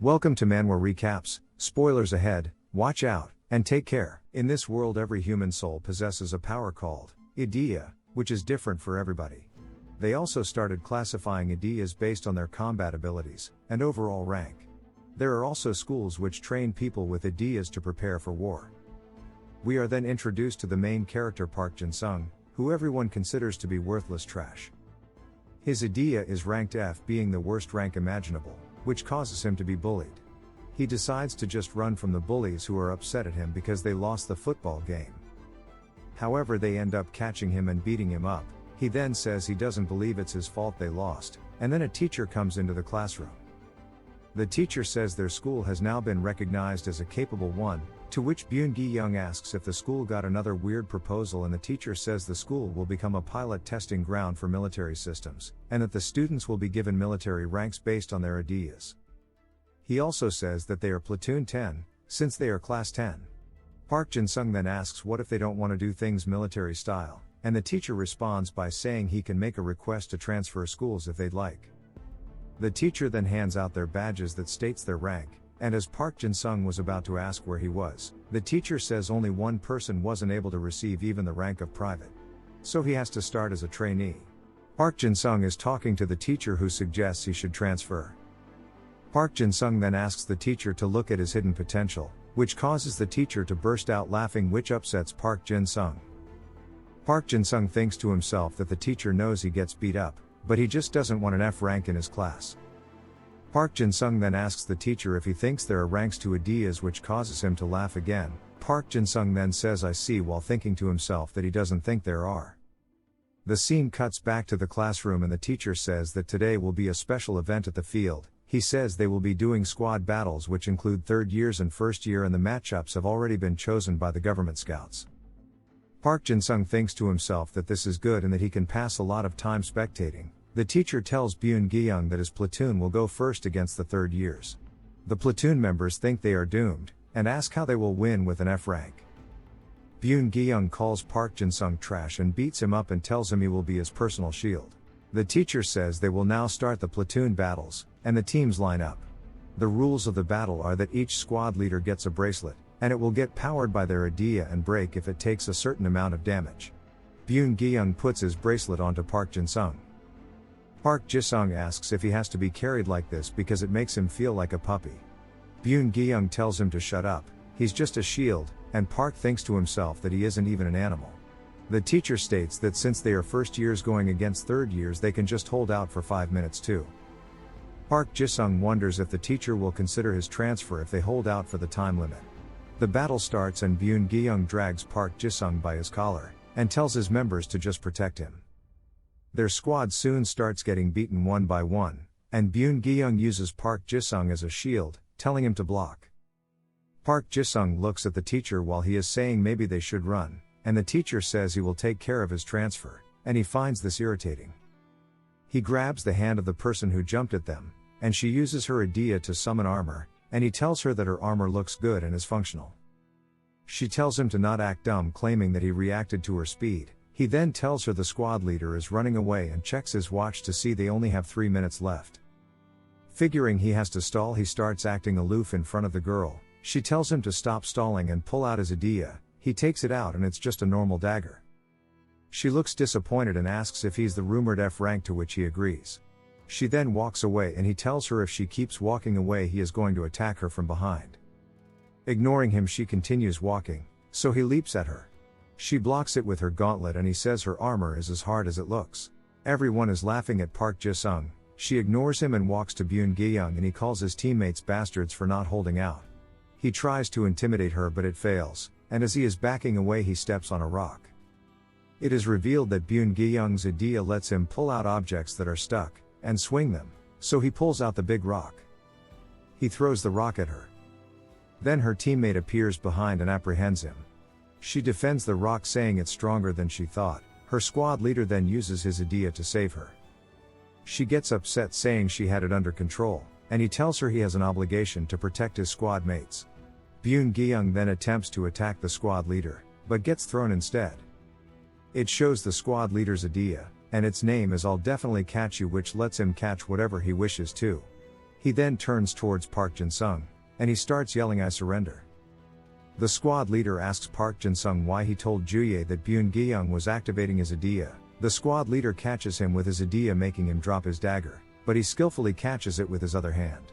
Welcome to Manhwa Recaps, spoilers ahead, watch out, and take care. In this world every human soul possesses a power called idea, which is different for everybody. They also started classifying ideas based on their combat abilities, and overall rank. There are also schools which train people with ideas to prepare for war. We are then introduced to the main character Park Jin-sung, who everyone considers to be worthless trash. His idea is ranked F, being the worst rank imaginable, which causes him to be bullied. He decides to just run from the bullies who are upset at him because they lost the football game. However, they end up catching him and beating him up. He then says he doesn't believe it's his fault they lost, and then a teacher comes into the classroom. The teacher says their school has now been recognized as a capable one, to which Byun Gi-young asks if the school got another weird proposal, and the teacher says the school will become a pilot testing ground for military systems, and that the students will be given military ranks based on their ideas. He also says that they are platoon 10, since they are class 10. Park Jin-sung then asks what if they don't want to do things military style, and the teacher responds by saying he can make a request to transfer schools if they'd like. The teacher then hands out their badges that states their rank, and as Park Jin-sung was about to ask where he was, the teacher says only one person wasn't able to receive even the rank of private. So he has to start as a trainee. Park Jin-sung is talking to the teacher who suggests he should transfer. Park Jin-sung then asks the teacher to look at his hidden potential, which causes the teacher to burst out laughing, which upsets Park Jin-sung. Park Jin-sung thinks to himself that the teacher knows he gets beat up, but he just doesn't want an F rank in his class. Park Jin-sung then asks the teacher if he thinks there are ranks to ideas, which causes him to laugh again. Park Jin-sung then says I see, while thinking to himself that he doesn't think there are. The scene cuts back to the classroom and the teacher says that today will be a special event at the field. He says they will be doing squad battles which include third years and first year, and the matchups have already been chosen by the government scouts. Park Jin-sung thinks to himself that this is good and that he can pass a lot of time spectating. The teacher tells Byun Gi-young that his platoon will go first against the third years. The platoon members think they are doomed, and ask how they will win with an F rank. Byun Gi-young calls Park Jin-sung trash and beats him up and tells him he will be his personal shield. The teacher says they will now start the platoon battles, and the teams line up. The rules of the battle are that each squad leader gets a bracelet, and it will get powered by their idea and break if it takes a certain amount of damage. Byun Gi-young puts his bracelet onto Park Jin-sung. Park Jin-sung asks if he has to be carried like this because it makes him feel like a puppy. Byun Gi-young tells him to shut up, he's just a shield, and Park thinks to himself that he isn't even an animal. The teacher states that since they are first years going against third years, they can just hold out for 5 minutes too. Park Jin-sung wonders if the teacher will consider his transfer if they hold out for the time limit. The battle starts and Byun Gi-young drags Park Jin-sung by his collar, and tells his members to just protect him. Their squad soon starts getting beaten one by one, and Byun Gi-young uses Park Jin-sung as a shield, telling him to block. Park Jin-sung looks at the teacher while he is saying maybe they should run, and the teacher says he will take care of his transfer, and he finds this irritating. He grabs the hand of the person who jumped at them, and she uses her idea to summon armor, and he tells her that her armor looks good and is functional. She tells him to not act dumb, claiming that he reacted to her speed. He then tells her the squad leader is running away and checks his watch to see they only have 3 minutes left. Figuring he has to stall, he starts acting aloof in front of the girl. She tells him to stop stalling and pull out his idea. He takes it out and it's just a normal dagger. She looks disappointed and asks if he's the rumored F rank, to which he agrees. She then walks away and he tells her if she keeps walking away he is going to attack her from behind. Ignoring him, she continues walking, so he leaps at her. She blocks it with her gauntlet and he says her armor is as hard as it looks. Everyone is laughing at Park Jin-sung. She ignores him and walks to Byun Gi-young and he calls his teammates bastards for not holding out. He tries to intimidate her but it fails, and as he is backing away he steps on a rock. It is revealed that Byun Gi-young's idea lets him pull out objects that are stuck, and swing them, so he pulls out the big rock. He throws the rock at her. Then her teammate appears behind and apprehends him. She defends the rock, saying it's stronger than she thought. Her squad leader then uses his idea to save her. She gets upset, saying she had it under control, and he tells her he has an obligation to protect his squad mates. Byun Gi-young then attempts to attack the squad leader, but gets thrown instead. It shows the squad leader's idea, and its name is I'll definitely catch you, which lets him catch whatever he wishes to. He then turns towards Park Jin-sung, and he starts yelling, "I surrender." The squad leader asks Park Jin-sung why he told Juye that Byun Gi-young was activating his idea. The squad leader catches him with his idea, making him drop his dagger, but he skillfully catches it with his other hand.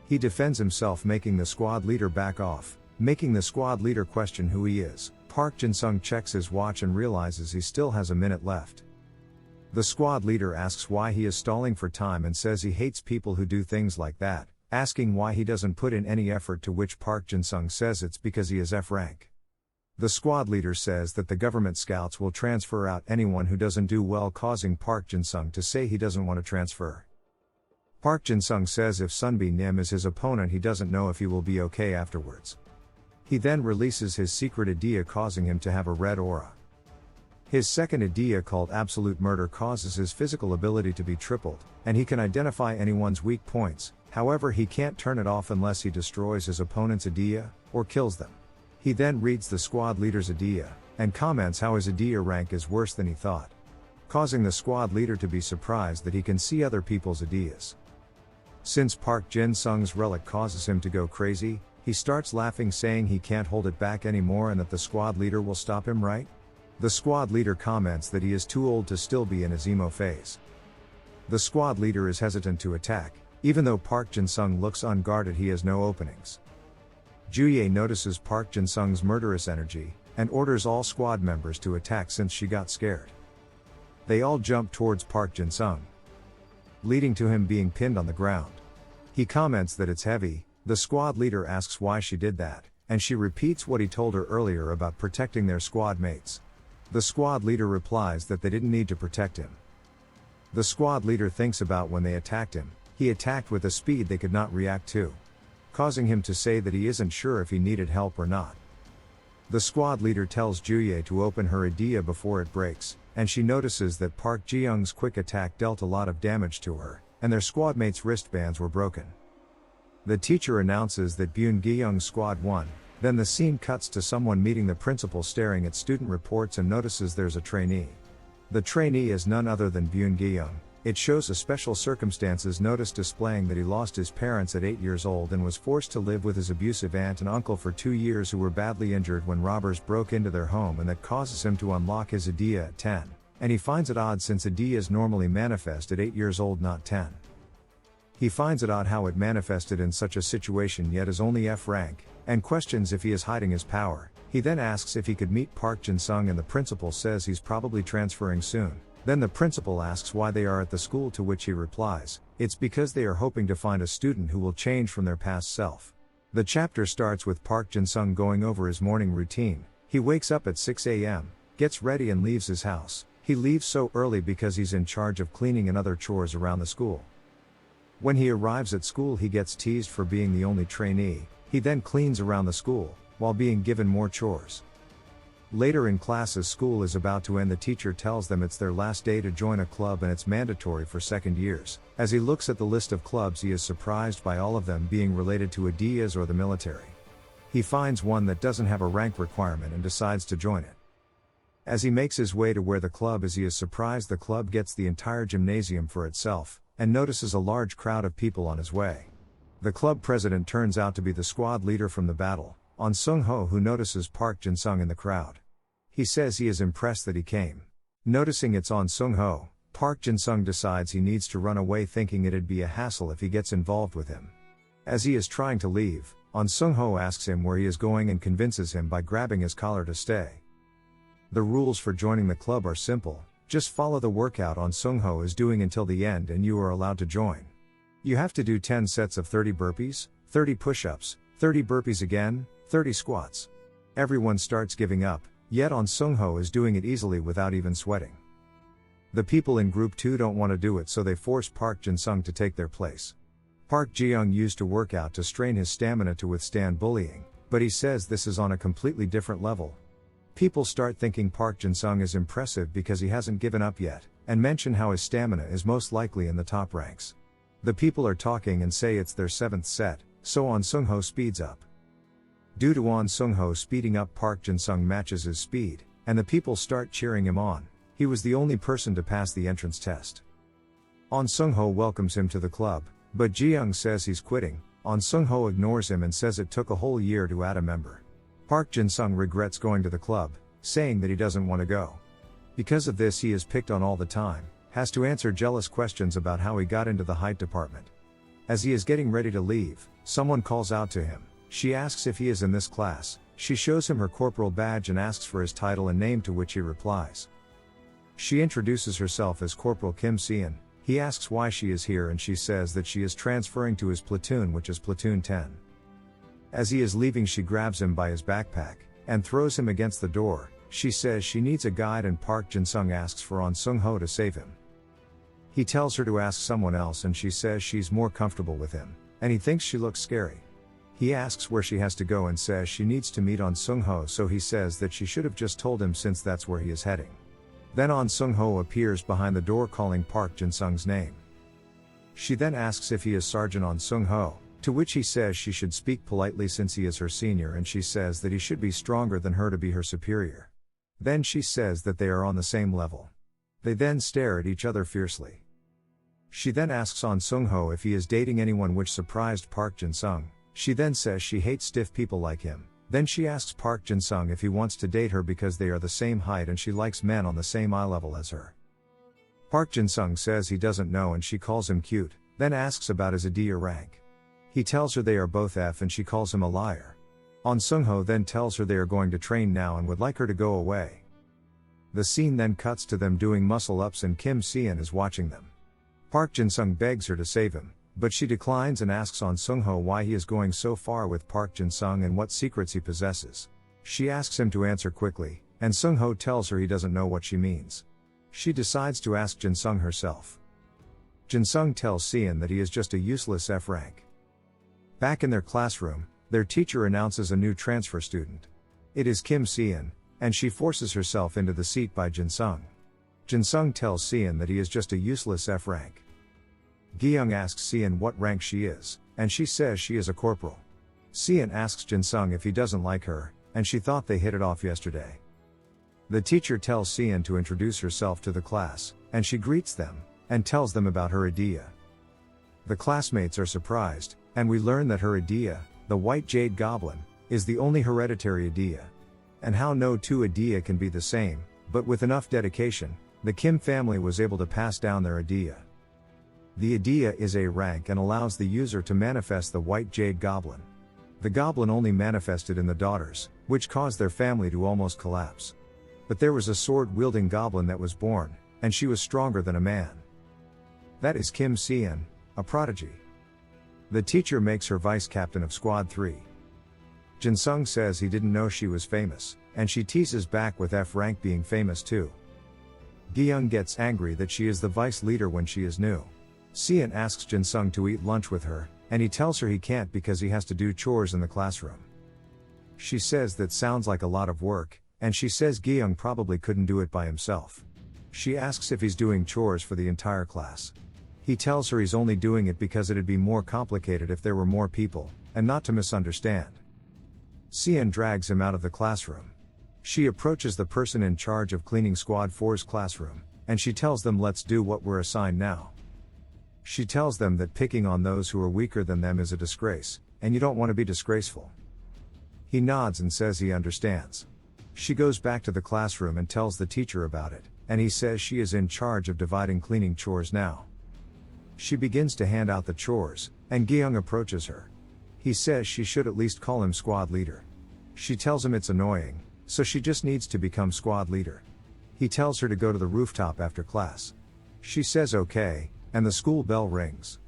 He defends himself, making the squad leader back off, making the squad leader question who he is. Park Jin-sung checks his watch and realizes he still has a minute left. The squad leader asks why he is stalling for time and says he hates people who do things like that, asking why he doesn't put in any effort, to which Park Jin-sung says it's because he is F rank. The squad leader says that the government scouts will transfer out anyone who doesn't do well, causing Park Jin-sung to say he doesn't want to transfer. Park Jin-sung says if Sunbi Nim is his opponent, he doesn't know if he will be okay afterwards. He then releases his secret idea, causing him to have a red aura. His second idea, called Absolute Murder, causes his physical ability to be tripled, and he can identify anyone's weak points. However, he can't turn it off unless he destroys his opponent's idea, or kills them. He then reads the squad leader's idea, and comments how his idea rank is worse than he thought, causing the squad leader to be surprised that he can see other people's ideas. Since Park Jin-sung's relic causes him to go crazy, he starts laughing, saying he can't hold it back anymore and that the squad leader will stop him, right? The squad leader comments that he is too old to still be in his emo phase. The squad leader is hesitant to attack. Even though Park Jin-sung looks unguarded, he has no openings. Juye notices Park Jin-sung's murderous energy, and orders all squad members to attack since she got scared. They all jump towards Park Jin-sung, leading to him being pinned on the ground. He comments that it's heavy. The squad leader asks why she did that, and she repeats what he told her earlier about protecting their squad mates. The squad leader replies that they didn't need to protect him. The squad leader thinks about when they attacked him. He attacked with a speed they could not react to, causing him to say that he isn't sure if he needed help or not. The squad leader tells Juye to open her idea before it breaks, and she notices that Park Ji-young's quick attack dealt a lot of damage to her, and their squad mates' wristbands were broken. The teacher announces that Byun Gi-young's squad won. Then the scene cuts to someone meeting the principal, staring at student reports, and notices there's a trainee. The trainee is none other than Byun Gi-young. It shows a special circumstances notice displaying that he lost his parents at 8 years old and was forced to live with his abusive aunt and uncle for 2 years, who were badly injured when robbers broke into their home, and that causes him to unlock his idea at 10. And he finds it odd since ideas normally manifest at 8 years old, not 10. He finds it odd how it manifested in such a situation yet is only F rank, and questions if he is hiding his power. He then asks if he could meet Park Jin-sung, and the principal says he's probably transferring soon. Then the principal asks why they are at the school, to which he replies, it's because they are hoping to find a student who will change from their past self. The chapter starts with Park Jin-sung going over his morning routine. He wakes up at 6 a.m., gets ready and leaves his house. He leaves so early because he's in charge of cleaning and other chores around the school. When he arrives at school, he gets teased for being the only trainee. He then cleans around the school, while being given more chores. Later in class, as school is about to end, the teacher tells them it's their last day to join a club and it's mandatory for second years. As he looks at the list of clubs, he is surprised by all of them being related to ideas or the military. He finds one that doesn't have a rank requirement and decides to join it. As he makes his way to where the club is, he is surprised the club gets the entire gymnasium for itself, and notices a large crowd of people on his way. The club president turns out to be the squad leader from the battle, On Sung-ho, who notices Park Jin-sung in the crowd. He says he is impressed that he came. Noticing it's On Sung-ho, Park Jin-sung decides he needs to run away, thinking it'd be a hassle if he gets involved with him. As he is trying to leave, On Sung-ho asks him where he is going and convinces him by grabbing his collar to stay. The rules for joining the club are simple. Just follow the workout On Sung-ho is doing until the end and you are allowed to join. You have to do 10 sets of 30 burpees, 30 push-ups, 30 burpees again, 30 squats. Everyone starts giving up, yet On Sung-ho is doing it easily without even sweating. The people in group 2 don't want to do it, so they force Park Jin-sung to take their place. Park Ji-young used to work out to strain his stamina to withstand bullying, but he says this is on a completely different level. People start thinking Park Jin-sung is impressive because he hasn't given up yet, and mention how his stamina is most likely in the top ranks. The people are talking and say it's their 7th set, so On Sung-ho speeds up. Due to On Sung-ho speeding up, Park Jin-sung matches his speed, and the people start cheering him on. He was the only person to pass the entrance test. On Sung-ho welcomes him to the club, But Ji-young says he's quitting. On Sung-ho ignores him and says it took a whole year to add a member. Park Jin-sung regrets going to the club, saying that he doesn't want to go. Because of this he is picked on all the time, has to answer jealous questions about how he got into the height department. As he is getting ready to leave, someone calls out to him. She asks if he is in this class. She shows him her corporal badge and asks for his title and name, to which he replies. She introduces herself as Corporal Kim Se-in. He asks why she is here and she says that she is transferring to his platoon, which is Platoon 10. As he is leaving she grabs him by his backpack and throws him against the door. She says she needs a guide and Park Jin-sung asks for On Sung-ho to save him. He tells her to ask someone else and she says she's more comfortable with him, and he thinks she looks scary. He asks where she has to go and says she needs to meet On Sung-ho, so he says that she should have just told him since that's where he is heading. Then On Sung-ho appears behind the door calling Park Jin-sung's name. She then asks if he is Sergeant On Sung-ho, to which he says she should speak politely since he is her senior, and she says that he should be stronger than her to be her superior. Then she says that they are on the same level. They then stare at each other fiercely. She then asks On Sung-ho if he is dating anyone, which surprised Park Jin-sung. She then says she hates stiff people like him. Then she asks Park Jin-sung if he wants to date her because they are the same height and she likes men on the same eye level as her. Park Jin-sung says he doesn't know and she calls him cute, then asks about his Adia rank. He tells her they are both F and she calls him a liar. On Sung-ho then tells her they are going to train now and would like her to go away. The scene then cuts to them doing muscle ups and Kim Se-in is watching them. Park Jin-sung begs her to save him, but she declines and asks On Sung-ho why he is going so far with Park Jin-sung and what secrets he possesses. She asks him to answer quickly, and Sung-ho tells her he doesn't know what she means. She decides to ask Jin-sung herself. Jin-sung tells Se-in that he is just a useless F rank. Back in their classroom, their teacher announces a new transfer student. It is Kim Se-in, and she forces herself into the seat by Jin-sung. Jin-sung tells Se-in that he is just a useless F rank. Gi-young asks Se-in what rank she is, and she says she is a corporal. Se-in asks Jin-sung if he doesn't like her, and she thought they hit it off yesterday. The teacher tells Se-in to introduce herself to the class, and she greets them, and tells them about her Adia. The classmates are surprised, and we learn that her Adia, the White Jade Goblin, is the only hereditary Adia. And how no two Adia can be the same, but with enough dedication, the Kim family was able to pass down their Adia. The Adia is A rank and allows the user to manifest the White Jade Goblin. The goblin only manifested in the daughters, which caused their family to almost collapse. But there was a sword-wielding goblin that was born, and she was stronger than a man. That is Kim Se-in, a prodigy. The teacher makes her vice captain of Squad 3. Jin-sung says he didn't know she was famous, and she teases back with F rank being famous too. Gi-young gets angry that she is the vice leader when she is new. Se-in asks Jin-sung to eat lunch with her, and he tells her he can't because he has to do chores in the classroom. She says that sounds like a lot of work, and she says Gi-young probably couldn't do it by himself. She asks if he's doing chores for the entire class. He tells her he's only doing it because it'd be more complicated if there were more people, and not to misunderstand. Se-in drags him out of the classroom. She approaches the person in charge of cleaning Squad 4's classroom, and she tells them let's do what we're assigned now. She tells them that picking on those who are weaker than them is a disgrace, and you don't want to be disgraceful. He nods and says he understands. She goes back to the classroom and tells the teacher about it, and he says she is in charge of dividing cleaning chores now. She begins to hand out the chores, and Gi-young approaches her. He says she should at least call him squad leader. She tells him it's annoying, so she just needs to become squad leader. He tells her to go to the rooftop after class. She says okay, and the school bell rings.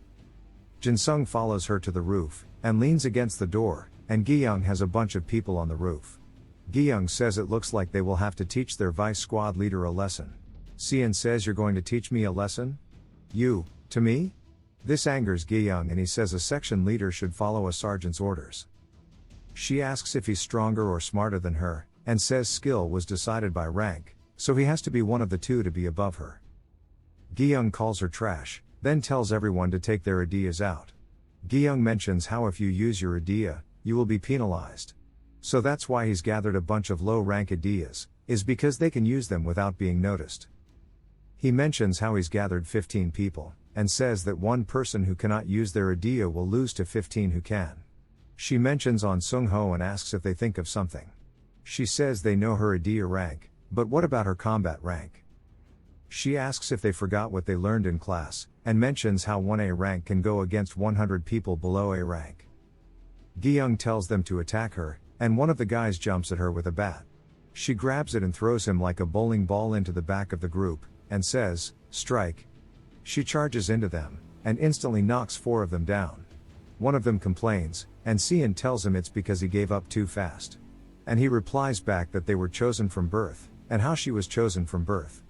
Jin-sung follows her to the roof, and leans against the door, and Gi-young has a bunch of people on the roof. Gi-young says it looks like they will have to teach their vice squad leader a lesson. Se-in says you're going to teach me a lesson? You, to me? This angers Gi-young and he says a section leader should follow a sergeant's orders. She asks if he's stronger or smarter than her, and says skill was decided by rank, so he has to be one of the two to be above her. Gi-young calls her trash, then tells everyone to take their ideas out. Gi-young mentions how if you use your idea, you will be penalized. So that's why he's gathered a bunch of low-rank ideas, is because they can use them without being noticed. He mentions how he's gathered 15 people, and says that one person who cannot use their idea will lose to 15 who can. She mentions on Sung-ho and asks if they think of something. She says they know her idea rank, but what about her combat rank? She asks if they forgot what they learned in class, and mentions how 1A rank can go against 100 people below A rank. Gi-young tells them to attack her, and one of the guys jumps at her with a bat. She grabs it and throws him like a bowling ball into the back of the group, and says, "Strike." She charges into them, and instantly knocks 4 of them down. One of them complains, and Seon tells him it's because he gave up too fast. And he replies back that they were chosen from birth, and how she was chosen from birth.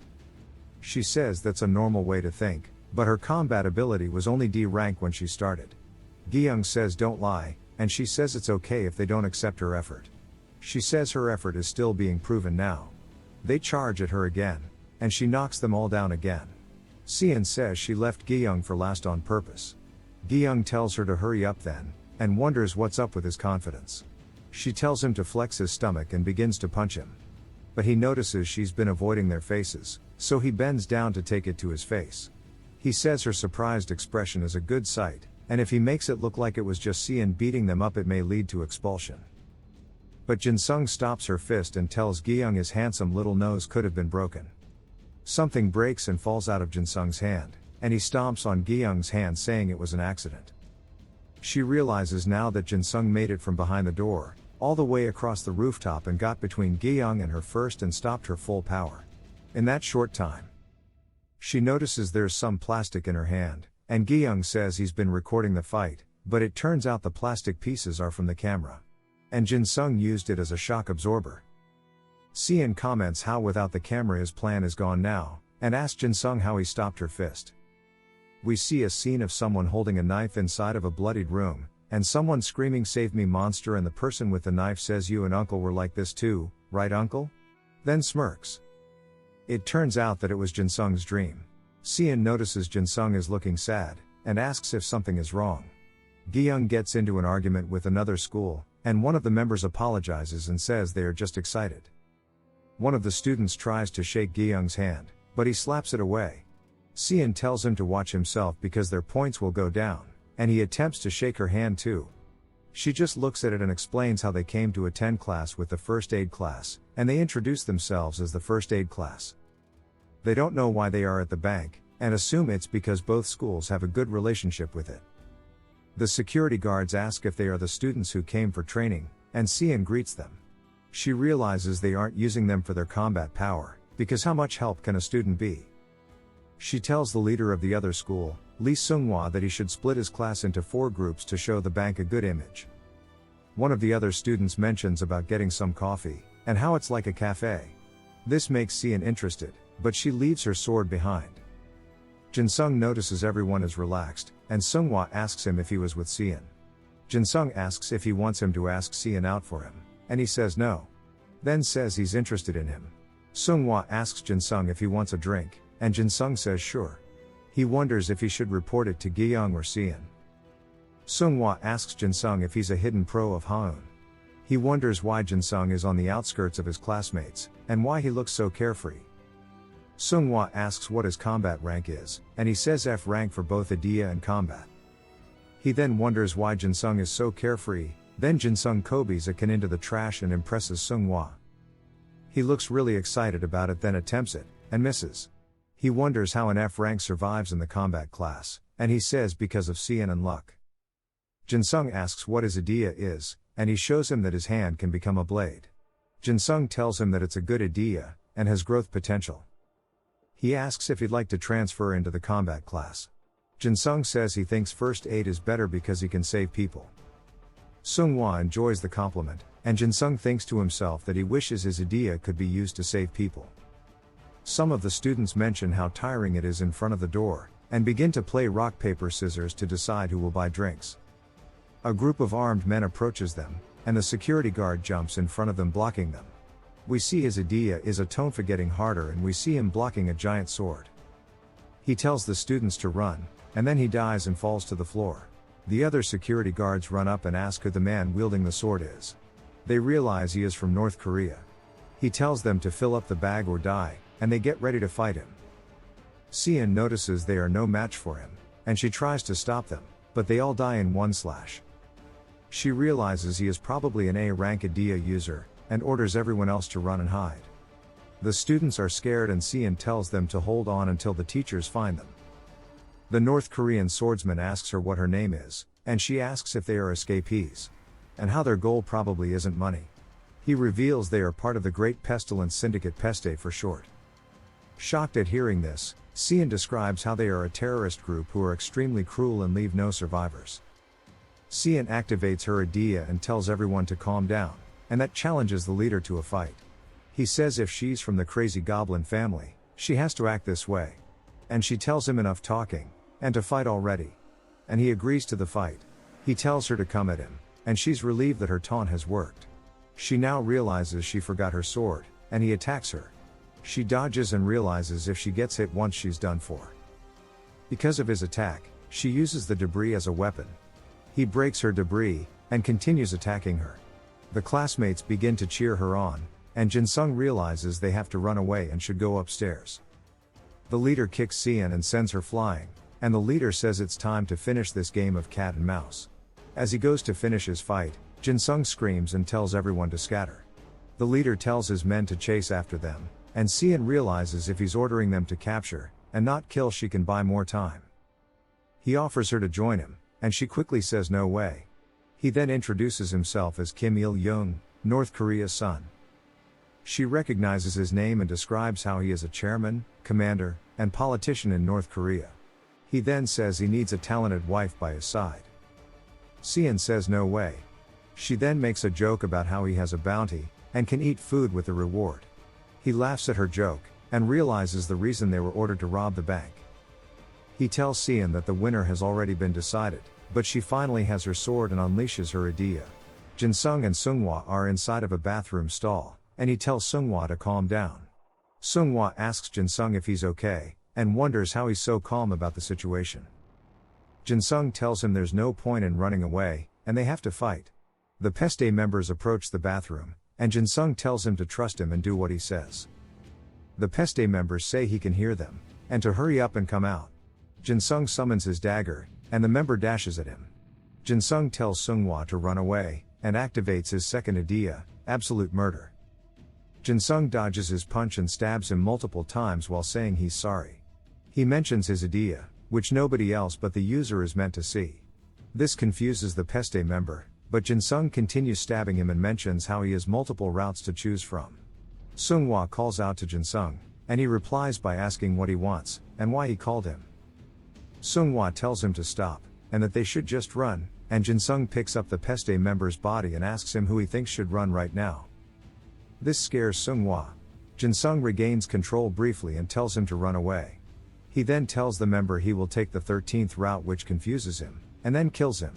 She says that's a normal way to think, but her combat ability was only D rank when she started. Gi-young says don't lie, and she says it's okay if they don't accept her effort. She says her effort is still being proven now. They charge at her again, and she knocks them all down again. Seon says she left Gi-young for last on purpose. Gi-young tells her to hurry up then, and wonders what's up with his confidence. She tells him to flex his stomach and begins to punch him. But he notices she's been avoiding their faces, so he bends down to take it to his face. He says her surprised expression is a good sight, and if he makes it look like it was just Seon beating them up it may lead to expulsion. But Jin-sung stops her fist and tells Gi-young his handsome little nose could have been broken. Something breaks and falls out of Jin-sung's hand, and he stomps on Gi-young's hand saying it was an accident. She realizes now that Jin-sung made it from behind the door, all the way across the rooftop and got between Gi-young and her first and stopped her full power. In that short time, she notices there's some plastic in her hand, and Gi-young says he's been recording the fight, but it turns out the plastic pieces are from the camera. And Jin-sung used it as a shock absorber. Seon comments how without the camera his plan is gone now, and asks Jin-sung how he stopped her fist. We see a scene of someone holding a knife inside of a bloodied room, and someone screaming "Save me monster," and the person with the knife says "You and uncle were like this too, right uncle?" Then smirks. It turns out that it was Jin-sung's dream. Seon notices Jin-sung is looking sad, and asks if something is wrong. Gi-young gets into an argument with another school, and one of the members apologizes and says they are just excited. One of the students tries to shake Gi-young's hand, but he slaps it away. Seon tells him to watch himself because their points will go down, and he attempts to shake her hand too. She just looks at it and explains how they came to attend class with the first aid class, and they introduce themselves as the first aid class. They don't know why they are at the bank, and assume it's because both schools have a good relationship with it. The security guards ask if they are the students who came for training, and Seon greets them. She realizes they aren't using them for their combat power, because how much help can a student be? She tells the leader of the other school, Lee Seung-hwa, that he should split his class into 4 groups to show the bank a good image. One of the other students mentions about getting some coffee, and how it's like a cafe. This makes Seon interested, but she leaves her sword behind. Jin-sung notices everyone is relaxed, and Seung-hwa asks him if he was with Seon. Jin-sung asks if he wants him to ask Seon out for him, and he says no. Then says he's interested in him. Seung-hwa asks Jin-sung if he wants a drink, and Jin-sung says sure. He wonders if he should report it to Gi-young or Seon. Seung-hwa asks Jin-sung if he's a hidden pro of Haeun. He wonders why Jin-sung is on the outskirts of his classmates, and why he looks so carefree. Seung-hwa asks what his combat rank is, and he says F rank for both idea and combat. He then wonders why Jin-sung is so carefree, then Jin-sung copies a can into the trash and impresses Seung-hwa. He looks really excited about it, then attempts it, and misses. He wonders how an F rank survives in the combat class, and he says because of Seon and luck. Jin-sung asks what his idea is, and he shows him that his hand can become a blade. Jin-sung tells him that it's a good idea, and has growth potential. He asks if he'd like to transfer into the combat class. Jin-sung says he thinks first aid is better because he can save people. Seung-hwa enjoys the compliment, and Jin-sung thinks to himself that he wishes his idea could be used to save people. Some of the students mention how tiring it is in front of the door, and begin to play rock paper scissors to decide who will buy drinks. A group of armed men approaches them, and the security guard jumps in front of them, blocking them. We see his idea is a tone for getting harder, and we see him blocking a giant sword. He tells the students to run, and then he dies and falls to the floor. The other security guards run up and ask who the man wielding the sword is. They realize he is from North Korea. He tells them to fill up the bag or die, and they get ready to fight him. Cian notices they are no match for him, and she tries to stop them, but they all die in one slash. She realizes he is probably an A-rank Idea user, and orders everyone else to run and hide. The students are scared and Cian tells them to hold on until the teachers find them. The North Korean swordsman asks her what her name is, and she asks if they are escapees, and how their goal probably isn't money. He reveals they are part of the Great Pestilence Syndicate, Peste for short. Shocked at hearing this, Cian describes how they are a terrorist group who are extremely cruel and leave no survivors. Cian activates her idea and tells everyone to calm down, and that challenges the leader to a fight. He says if she's from the crazy goblin family, she has to act this way. And she tells him enough talking, and to fight already. And he agrees to the fight. He tells her to come at him, and she's relieved that her taunt has worked. She now realizes she forgot her sword, and he attacks her. She dodges and realizes if she gets hit once she's done for. Because of his attack, she uses the debris as a weapon. He breaks her debris, and continues attacking her. The classmates begin to cheer her on, and Jin-sung realizes they have to run away and should go upstairs. The leader kicks Cian and sends her flying, and the leader says it's time to finish this game of cat and mouse. As he goes to finish his fight, Jin-sung screams and tells everyone to scatter. The leader tells his men to chase after them, and Cian realizes if he's ordering them to capture, and not kill, she can buy more time. He offers her to join him, and she quickly says no way. He then introduces himself as Kim Il-jung, North Korea's son. She recognizes his name and describes how he is a chairman, commander, and politician in North Korea. He then says he needs a talented wife by his side. Cian says no way. She then makes a joke about how he has a bounty, and can eat food with the reward. He laughs at her joke, and realizes the reason they were ordered to rob the bank. He tells Cian that the winner has already been decided, but she finally has her sword and unleashes her idea. Jin-sung and Seonghwa are inside of a bathroom stall, and he tells Seonghwa to calm down. Seonghwa asks Jin-sung if he's okay, and wonders how he's so calm about the situation. Jin-sung tells him there's no point in running away, and they have to fight. The Peste members approach the bathroom, and Jin-sung tells him to trust him and do what he says. The Peste members say he can hear them, and to hurry up and come out. Jin-sung summons his dagger, and the member dashes at him. Jin-sung tells Seonghwa to run away, and activates his second idea, absolute murder. Jin-sung dodges his punch and stabs him multiple times while saying he's sorry. He mentions his idea, which nobody else but the user is meant to see. This confuses the Peste member, but Jin-sung continues stabbing him and mentions how he has multiple routes to choose from. Seonghwa calls out to Jin-sung, and he replies by asking what he wants, and why he called him. Seonghwa tells him to stop, and that they should just run, and Jin-sung picks up the Peste member's body and asks him who he thinks should run right now. This scares Seonghwa. Jin-sung regains control briefly and tells him to run away. He then tells the member he will take the 13th route, which confuses him, and then kills him.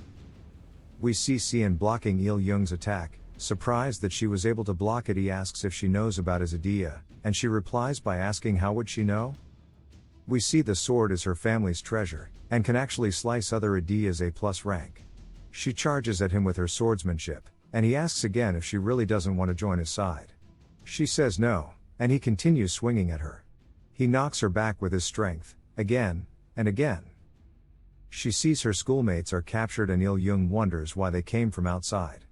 We see Cian blocking Il-jung's attack. Surprised that she was able to block it, he asks if she knows about his idea, and she replies by asking how would she know? We see the sword is her family's treasure, and can actually slice other ideas A+ rank. She charges at him with her swordsmanship, and he asks again if she really doesn't want to join his side. She says no, and he continues swinging at her. He knocks her back with his strength, again, and again. She sees her schoolmates are captured and Il-jung wonders why they came from outside.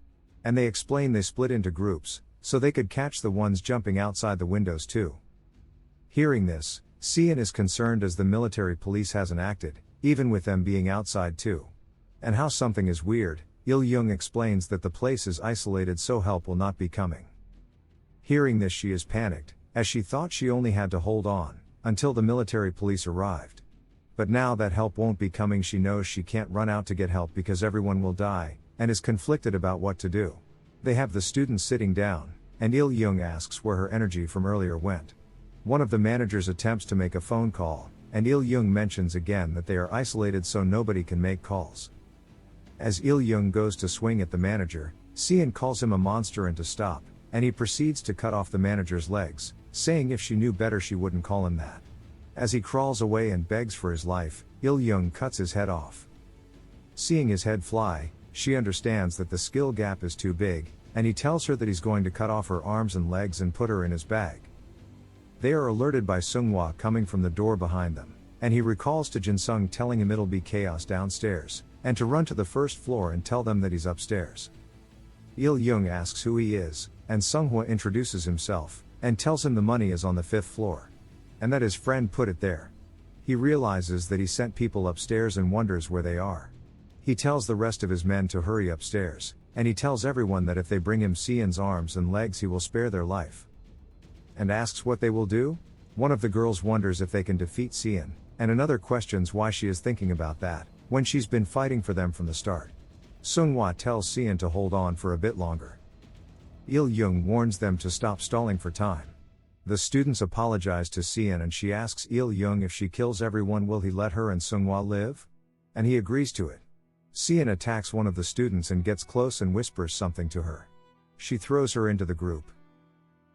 And they explain they split into groups, so they could catch the ones jumping outside the windows too. Hearing this, Cian is concerned as the military police hasn't acted, even with them being outside too. And how something is weird, Il-jung explains that the place is isolated so help will not be coming. Hearing this, she is panicked, as she thought she only had to hold on, until the military police arrived. But now that help won't be coming, she knows she can't run out to get help because everyone will die, and is conflicted about what to do. They have the students sitting down, and Il-jung asks where her energy from earlier went. One of the managers attempts to make a phone call, and Il-jung mentions again that they are isolated so nobody can make calls. As Il-jung goes to swing at the manager, Cian calls him a monster and to stop, and he proceeds to cut off the manager's legs, saying if she knew better she wouldn't call him that. As he crawls away and begs for his life, Il-jung cuts his head off. Seeing his head fly, she understands that the skill gap is too big, and he tells her that he's going to cut off her arms and legs and put her in his bag. They are alerted by Seonghwa coming from the door behind them, and he recalls to Jin-sung telling him it'll be chaos downstairs, and to run to the first floor and tell them that he's upstairs. Il-young asks who he is, and Seonghwa introduces himself, and tells him the money is on the 5th floor. And that his friend put it there. He realizes that he sent people upstairs and wonders where they are. He tells the rest of his men to hurry upstairs, and he tells everyone that if they bring him Seon's arms and legs he will spare their life. And asks what they will do? One of the girls wonders if they can defeat Seon, and another questions why she is thinking about that, when she's been fighting for them from the start. Seonghwa tells Seon to hold on for a bit longer. Il-young warns them to stop stalling for time. The students apologize to Seon and she asks Il-young if she kills everyone will he let her and Seonghwa live? And he agrees to it. Seon attacks one of the students and gets close and whispers something to her. She throws her into the group.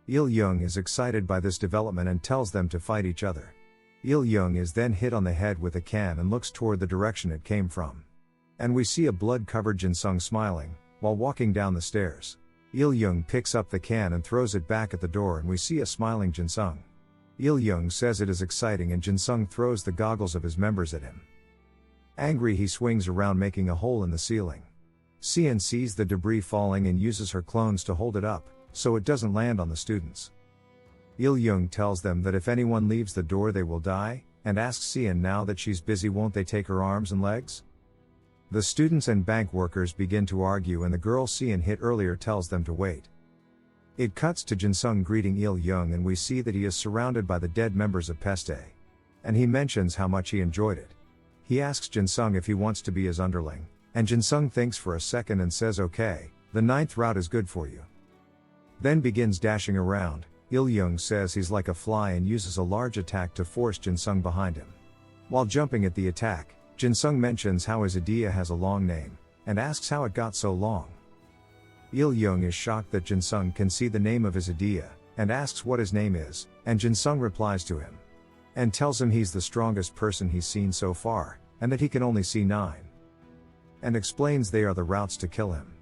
Il-young is excited by this development and tells them to fight each other. Il-young is then hit on the head with a can and looks toward the direction it came from. And we see a blood-covered Jin-sung smiling, while walking down the stairs. Il-young picks up the can and throws it back at the door and we see a smiling Jin-sung. Il-young says it is exciting and Jin-sung throws the goggles of his members at him. Angry he swings around making a hole in the ceiling. Seon sees the debris falling and uses her clones to hold it up, so it doesn't land on the students. Il-young tells them that if anyone leaves the door they will die, and asks Seon now that she's busy won't they take her arms and legs? The students and bank workers begin to argue and the girl Seon hit earlier tells them to wait. It cuts to Jin-sung greeting Il-young and we see that he is surrounded by the dead members of Peste. And he mentions how much he enjoyed it. He asks Jin-sung if he wants to be his underling, and Jin-sung thinks for a second and says okay, the 9th route is good for you. Then begins dashing around. Il-young says he's like a fly and uses a large attack to force Jin-sung behind him. While jumping at the attack, Jin-sung mentions how his idea has a long name, and asks how it got so long. Il-young is shocked that Jin-sung can see the name of his idea, and asks what his name is, and Jin-sung replies to him. And tells him he's the strongest person he's seen so far, and that he can only see 9. And explains they are the routes to kill him.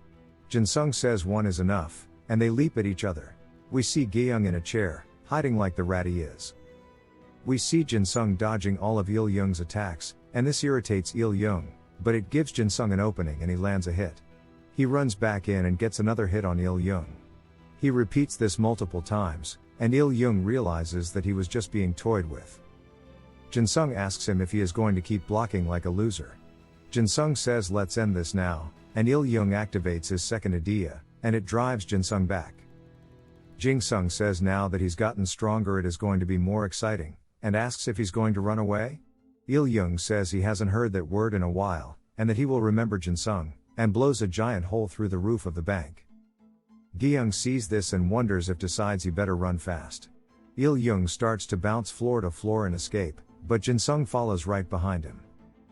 Jin-sung says one is enough, and they leap at each other. We see Gi-young in a chair, hiding like the rat he is. We see Jin-sung dodging all of Il-young's attacks, and this irritates Il-young, but it gives Jin-sung an opening and he lands a hit. He runs back in and gets another hit on Il-young. He repeats this multiple times, and Il-young realizes that he was just being toyed with. Jin-sung asks him if he is going to keep blocking like a loser. Jin-sung says let's end this now, and Il-young activates his second idea, and it drives Jin-sung back. Jin-sung says now that he's gotten stronger it is going to be more exciting, and asks if he's going to run away. Il-young says he hasn't heard that word in a while, and that he will remember Jin-sung, and blows a giant hole through the roof of the bank. Gi-young sees this and wonders if decides he better run fast. Il-young starts to bounce floor to floor and escape, but Jin-sung follows right behind him.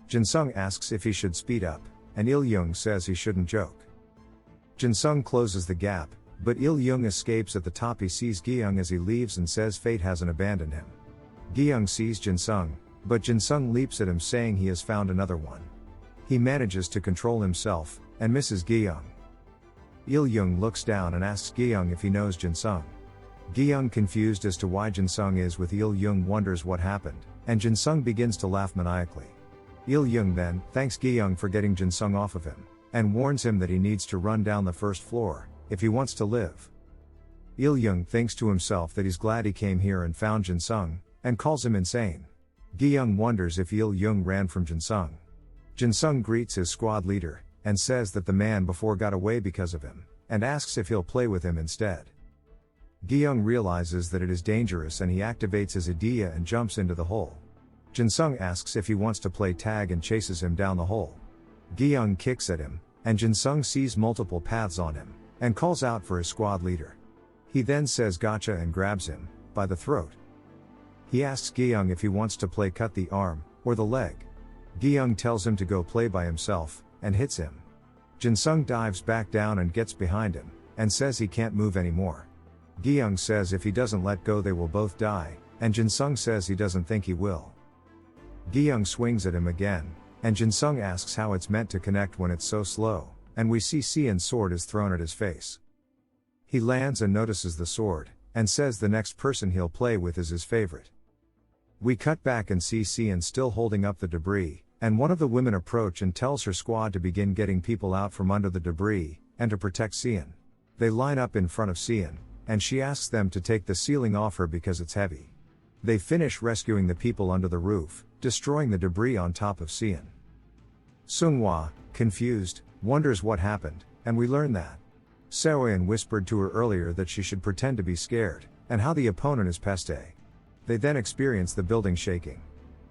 Jin-sung asks if he should speed up, and Il-young says he shouldn't joke. Jin-sung closes the gap, but Il-young escapes at the top. He sees Gi-young as he leaves and says fate hasn't abandoned him. Gi-young sees Jin-sung, but Jin-sung leaps at him saying he has found another one. He manages to control himself, and misses Gi-young. Il-young looks down and asks Gi-young if he knows Jin-sung. Gi-young, confused as to why Jin-sung is with Il-young, wonders what happened, and Jin-sung begins to laugh maniacally. Il-young then thanks Gi-young for getting Jin-sung off of him, and warns him that he needs to run down the first floor, if he wants to live. Il-young thinks to himself that he's glad he came here and found Jin-sung, and calls him insane. Gi-young wonders if Il-young ran from Jin-sung. Jin-sung greets his squad leader, and says that the man before got away because of him, and asks if he'll play with him instead. Gi-young realizes that it is dangerous and he activates his idea and jumps into the hole. Jin-sung asks if he wants to play tag and chases him down the hole. Gi-young kicks at him, and Jin-sung sees multiple paths on him, and calls out for his squad leader. He then says gotcha and grabs him by the throat. He asks Gi-young if he wants to play cut the arm, or the leg. Gi-young tells him to go play by himself, and hits him. Jin-sung dives back down and gets behind him, and says he can't move anymore. Gi-young says if he doesn't let go they will both die, and Jin-sung says he doesn't think he will. Gi-young swings at him again, and Jin-sung asks how it's meant to connect when it's so slow, and we see Seon's sword is thrown at his face. He lands and notices the sword, and says the next person he'll play with is his favorite. We cut back and see Cian still holding up the debris, and one of the women approach and tells her squad to begin getting people out from under the debris, and to protect Cian. They line up in front of Cian, and she asks them to take the ceiling off her because it's heavy. They finish rescuing the people under the roof, destroying the debris on top of Cian. Seonghwa, confused, wonders what happened, and we learn that Seoyeon whispered to her earlier that she should pretend to be scared, and how the opponent is Peste. They then experience the building shaking.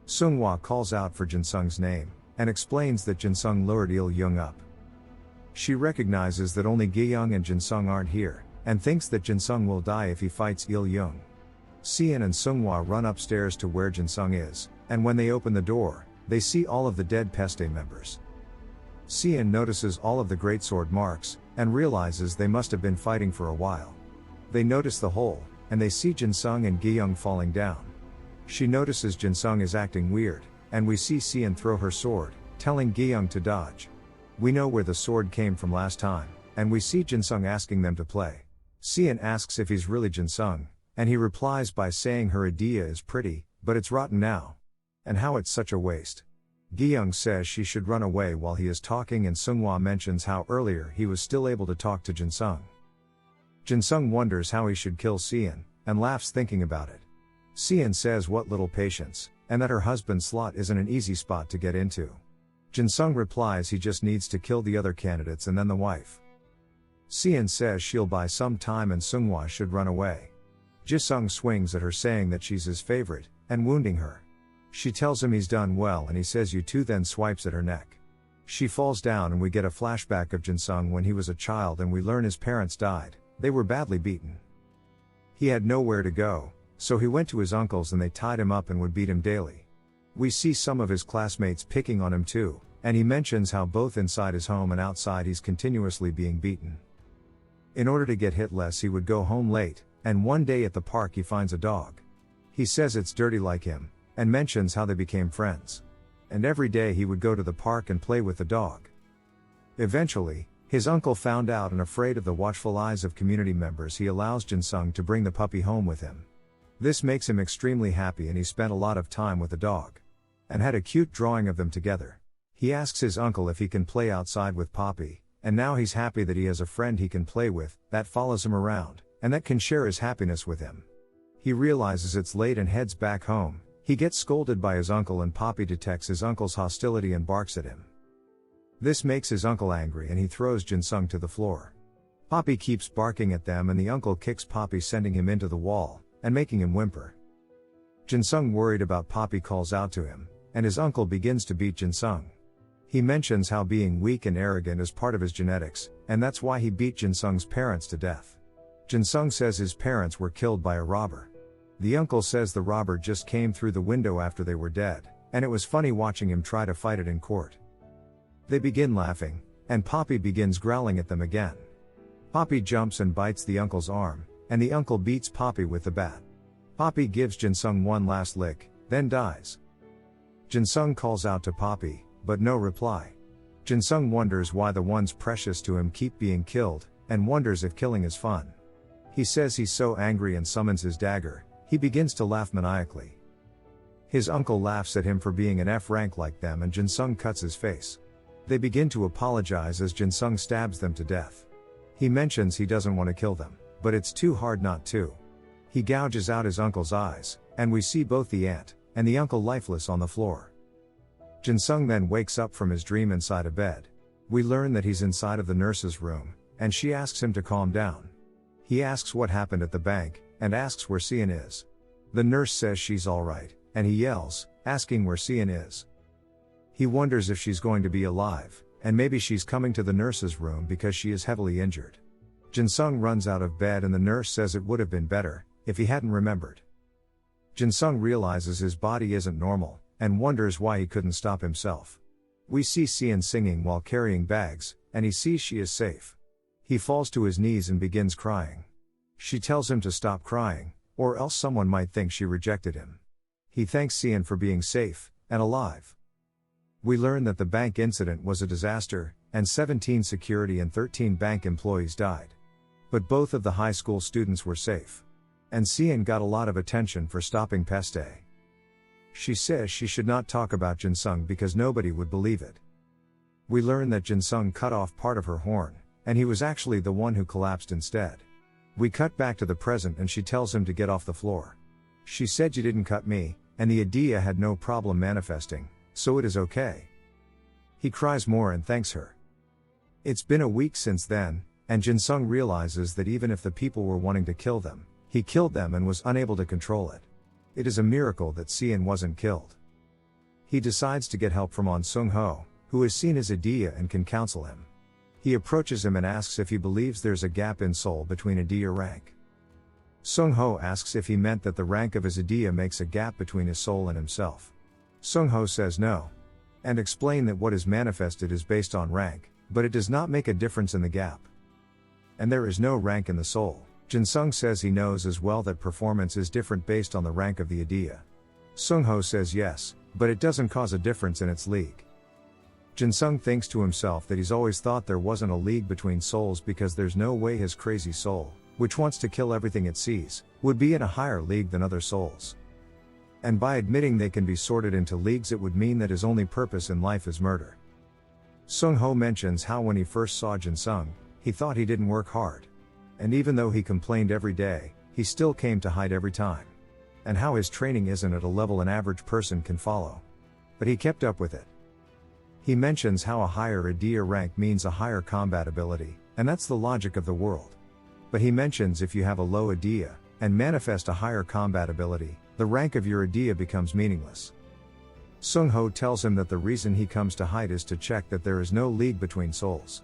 Seonghwa calls out for Jinsung's name, and explains that Jinsung lured Il-young up. She recognizes that only Gi-young and Jinsung aren't here, and thinks that Jinsung will die if he fights Il-young. Cian and Seonghwa run upstairs to where Jinsung is, and when they open the door, they see all of the dead Peste members. Cian notices all of the greatsword marks, and realizes they must have been fighting for a while. They notice the hole, and they see Jinsung and Gi-young falling down. She notices Jinsung is acting weird, and we see Cian throw her sword, telling Gi-young to dodge. We know where the sword came from last time, and we see Jinsung asking them to play. Cian asks if he's really Jinsung, and he replies by saying her idea is pretty, but it's rotten now. And how it's such a waste. Gi-young says she should run away while he is talking, and Seonghwa mentions how earlier he was still able to talk to Jinsung. Jinsung wonders how he should kill Cian, and laughs thinking about it. Cian says what little patience, and that her husband's slot isn't an easy spot to get into. Jinsung replies he just needs to kill the other candidates and then the wife. Cian says she'll buy some time and Seonghwa should run away. Jisung swings at her saying that she's his favorite, and wounding her. She tells him he's done well and he says you too, then swipes at her neck. She falls down and we get a flashback of Jinsung when he was a child and we learn his parents died. They were badly beaten. He had nowhere to go, so he went to his uncle's and they tied him up and would beat him daily. We see some of his classmates picking on him too, and he mentions how both inside his home and outside he's continuously being beaten. In order to get hit less he would go home late, and one day at the park he finds a dog. He says it's dirty like him, and mentions how they became friends. And every day he would go to the park and play with the dog. Eventually, his uncle found out, and afraid of the watchful eyes of community members, he allows Jinsung to bring the puppy home with him. This makes him extremely happy and he spent a lot of time with the dog. And had a cute drawing of them together. He asks his uncle if he can play outside with Poppy, and now he's happy that he has a friend he can play with, that follows him around, and that can share his happiness with him. He realizes it's late and heads back home. He gets scolded by his uncle and Poppy detects his uncle's hostility and barks at him. This makes his uncle angry and he throws Jinsung to the floor. Poppy keeps barking at them and the uncle kicks Poppy, sending him into the wall, and making him whimper. Jinsung, worried about Poppy, calls out to him, and his uncle begins to beat Jinsung. He mentions how being weak and arrogant is part of his genetics, and that's why he beat Jinsung's parents to death. Jinsung says his parents were killed by a robber. The uncle says the robber just came through the window after they were dead, and it was funny watching him try to fight it in court. They begin laughing, and Poppy begins growling at them again. Poppy jumps and bites the uncle's arm, and the uncle beats Poppy with the bat. Poppy gives Jinsung one last lick, then dies. Jinsung calls out to Poppy, but no reply. Jinsung wonders why the ones precious to him keep being killed, and wonders if killing is fun. He says he's so angry and summons his dagger. He begins to laugh maniacally. His uncle laughs at him for being an F rank like them, and Jinsung cuts his face. They begin to apologize as Jinsung stabs them to death. He mentions he doesn't want to kill them, but it's too hard not to. He gouges out his uncle's eyes, and we see both the aunt and the uncle lifeless on the floor. Jinsung then wakes up from his dream inside a bed. We learn that he's inside of the nurse's room, and she asks him to calm down. He asks what happened at the bank, and asks where Cian is. The nurse says she's alright, and he yells, asking where Cian is. He wonders if she's going to be alive, and maybe she's coming to the nurse's room because she is heavily injured. Jinsung runs out of bed and the nurse says it would have been better if he hadn't remembered. Jinsung realizes his body isn't normal, and wonders why he couldn't stop himself. We see Cian singing while carrying bags, and he sees she is safe. He falls to his knees and begins crying. She tells him to stop crying, or else someone might think she rejected him. He thanks Cian for being safe and alive. We learn that the bank incident was a disaster, and 17 security and 13 bank employees died. But both of the high school students were safe. And Xian got a lot of attention for stopping Peste. She says she should not talk about Jinsung because nobody would believe it. We learn that Jinsung cut off part of her horn, and he was actually the one who collapsed instead. We cut back to the present and she tells him to get off the floor. She said, "You didn't cut me," and the idea had no problem manifesting, so it is okay. He cries more and thanks her. It's been a week since then, and Jinsung realizes that even if the people were wanting to kill them, he killed them and was unable to control it. It is a miracle that Xian wasn't killed. He decides to get help from On Sung-ho, who has seen his idea and can counsel him. He approaches him and asks if he believes there's a gap in soul between idea rank. Sung-ho asks if he meant that the rank of his idea makes a gap between his soul and himself. Sung-ho says no, and explain that what is manifested is based on rank, but it does not make a difference in the gap. And there is no rank in the soul. Jinsung says he knows as well that performance is different based on the rank of the idea. Sung-ho says yes, but it doesn't cause a difference in its league. Jinsung thinks to himself that he's always thought there wasn't a league between souls because there's no way his crazy soul, which wants to kill everything it sees, would be in a higher league than other souls. And by admitting they can be sorted into leagues, it would mean that his only purpose in life is murder. Sung-ho mentions how when he first saw Jinsung, he thought he didn't work hard. And even though he complained every day, he still came to hide every time. And how his training isn't at a level an average person can follow. But he kept up with it. He mentions how a higher idea rank means a higher combat ability, and that's the logic of the world. But he mentions if you have a low idea, and manifest a higher combat ability, the rank of your idea becomes meaningless. Sung-ho tells him that the reason he comes to hide is to check that there is no league between souls.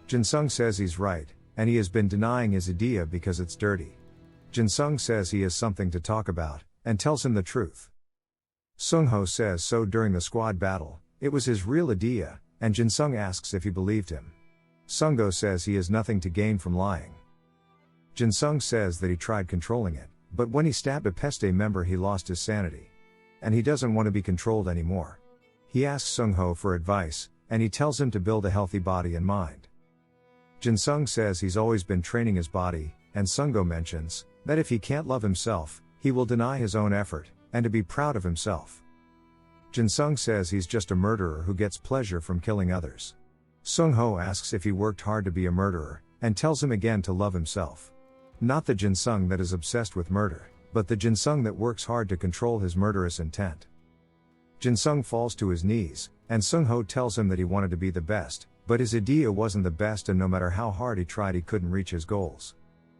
Jinsung says he's right, and he has been denying his idea because it's dirty. Jinsung says he has something to talk about, and tells him the truth. Sung-ho says so during the squad battle, it was his real idea, and Jinsung asks if he believed him. Sung-ho says he has nothing to gain from lying. Jinsung says that he tried controlling it, but when he stabbed a Peste member he lost his sanity. And he doesn't want to be controlled anymore. He asks Sung-ho for advice, and he tells him to build a healthy body and mind. Jinsung says he's always been training his body, and Sung-ho mentions that if he can't love himself, he will deny his own effort, and to be proud of himself. Jinsung says he's just a murderer who gets pleasure from killing others. Sung-ho asks if he worked hard to be a murderer, and tells him again to love himself. Not the Jinsung that is obsessed with murder, but the Jinsung that works hard to control his murderous intent. Jinsung falls to his knees, and Sung-ho tells him that he wanted to be the best, but his idea wasn't the best, and no matter how hard he tried he couldn't reach his goals.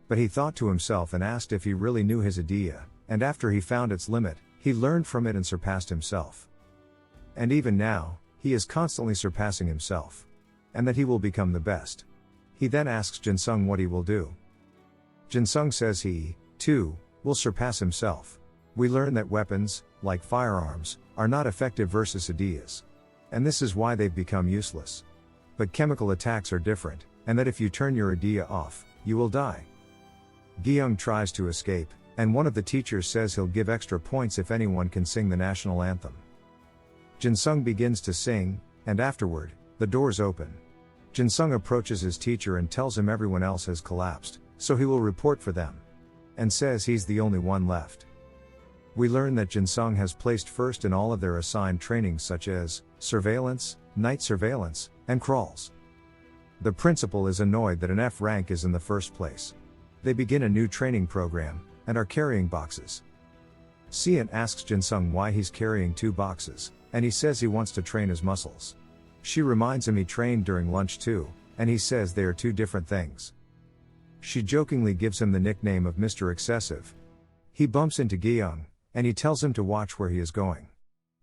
But he thought to himself and asked if he really knew his idea, and after he found its limit, he learned from it and surpassed himself. And even now, he is constantly surpassing himself. And that he will become the best. He then asks Jinsung what he will do. Jinsung says he, too, will surpass himself. We learn that weapons, like firearms, are not effective versus ideas. And this is why they've become useless. But chemical attacks are different, and that if you turn your idea off, you will die. Gyeong tries to escape, and one of the teachers says he'll give extra points if anyone can sing the national anthem. Jinsung begins to sing, and afterward, the doors open. Jinsung approaches his teacher and tells him everyone else has collapsed, so he will report for them. And says he's the only one left. We learn that Jinsung has placed first in all of their assigned trainings such as surveillance, night surveillance, and crawls. The principal is annoyed that an F rank is in the first place. They begin a new training program, and are carrying boxes. Xian asks Jinsung why he's carrying 2 boxes, and he says he wants to train his muscles. She reminds him he trained during lunch too, and he says they are 2 different things. She jokingly gives him the nickname of Mr. Excessive. He bumps into Gyeong, and he tells him to watch where he is going.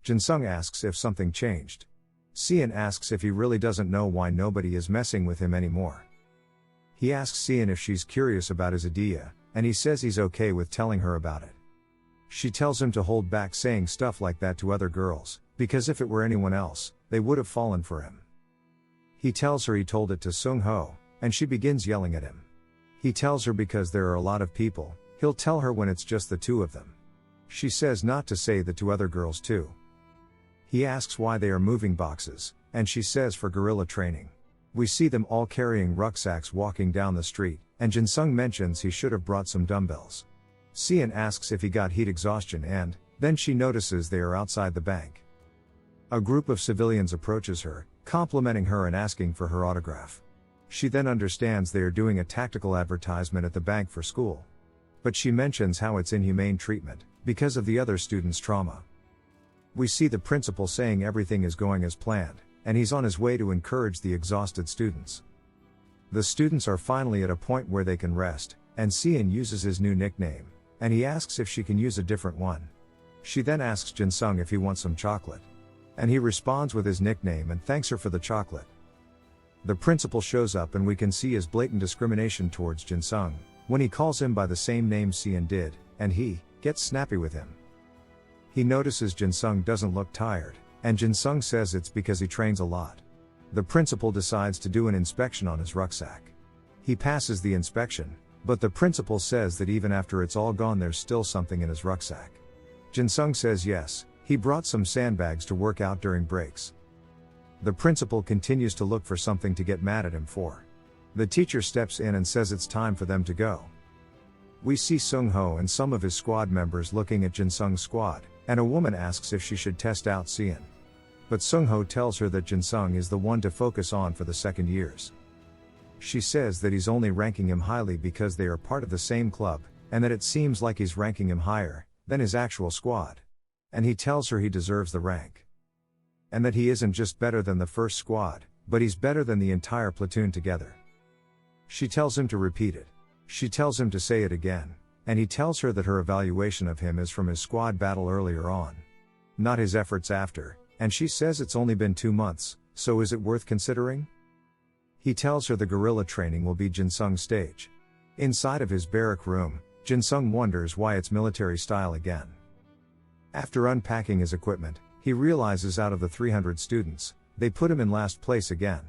Jinsung asks if something changed. Xian asks if he really doesn't know why nobody is messing with him anymore. He asks Xian if she's curious about his idea, and he says he's okay with telling her about it. She tells him to hold back saying stuff like that to other girls, because if it were anyone else, they would have fallen for him. He tells her he told it to Sung-ho, and she begins yelling at him. He tells her because there are a lot of people, he'll tell her when it's just the 2 of them. She says not to say that to other girls too. He asks why they are moving boxes, and she says for guerrilla training. We see them all carrying rucksacks walking down the street, and Jinsung mentions he should have brought some dumbbells. Sian asks if he got heat exhaustion and, then she notices they are outside the bank. A group of civilians approaches her, complimenting her and asking for her autograph. She then understands they are doing a tactical advertisement at the bank for school. But she mentions how it's inhumane treatment, because of the other students' trauma. We see the principal saying everything is going as planned, and he's on his way to encourage the exhausted students. The students are finally at a point where they can rest, and Sian uses his new nickname, and he asks if she can use a different one. She then asks Jin-sung if he wants some chocolate. And he responds with his nickname and thanks her for the chocolate. The principal shows up and we can see his blatant discrimination towards Jin-sung, when he calls him by the same name Sian did, and he gets snappy with him. He notices Jin-sung doesn't look tired, and Jin-sung says it's because he trains a lot. The principal decides to do an inspection on his rucksack. He passes the inspection, but the principal says that even after it's all gone there's still something in his rucksack. Jin-sung says yes, he brought some sandbags to work out during breaks. The principal continues to look for something to get mad at him for. The teacher steps in and says it's time for them to go. We see Sung-ho and some of his squad members looking at Jin-sung's squad, and a woman asks if she should test out Sian. But Sung-ho tells her that Jin-sung is the one to focus on for the second years. She says that he's only ranking him highly because they are part of the same club, and that it seems like he's ranking him higher than his actual squad. And he tells her he deserves the rank. And that he isn't just better than the first squad, but he's better than the entire platoon together. She tells him to repeat it. She tells him to say it again, and he tells her that her evaluation of him is from his squad battle earlier on, not his efforts after, and she says it's only been 2 months, so is it worth considering? He tells her the guerrilla training will be Jin-sung's stage. Inside of his barrack room, Jin-sung wonders why it's military style again. After unpacking his equipment, he realizes out of the 300 students, they put him in last place again.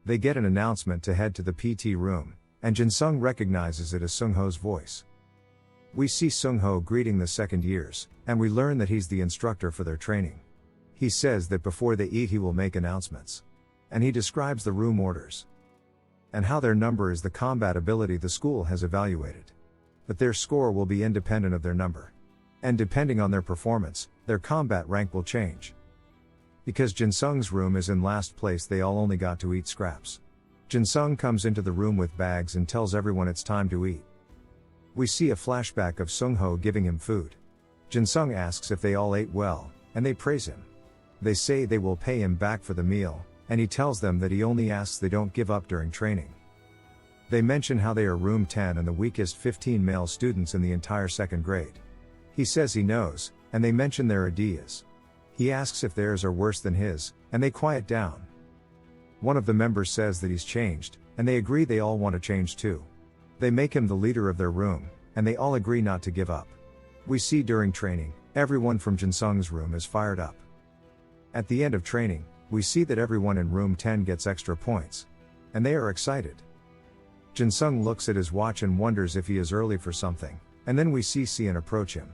They get an announcement to head to the PT room, and Jin-sung recognizes it as Sung-ho's voice. We see Sung-ho greeting the second years, and we learn that he's the instructor for their training. He says that before they eat he will make announcements. And he describes the room orders. And how their number is the combat ability the school has evaluated. But their score will be independent of their number. And depending on their performance, their combat rank will change. Because Jin-sung's room is in last place they all only got to eat scraps. Jin-sung comes into the room with bags and tells everyone it's time to eat. We see a flashback of Sung-ho giving him food. Jin-sung asks if they all ate well, and they praise him. They say they will pay him back for the meal, and he tells them that he only asks they don't give up during training. They mention how they are room 10 and the weakest 15 male students in the entire second grade. He says he knows, and they mention their ideas. He asks if theirs are worse than his, and they quiet down. One of the members says that he's changed, and they agree they all want to change too. They make him the leader of their room, and they all agree not to give up. We see during training, everyone from Jin-sung's room is fired up. At the end of training, we see that everyone in room 10 gets extra points. And they are excited. Jin-sung looks at his watch and wonders if he is early for something, and then we see Sian approach him.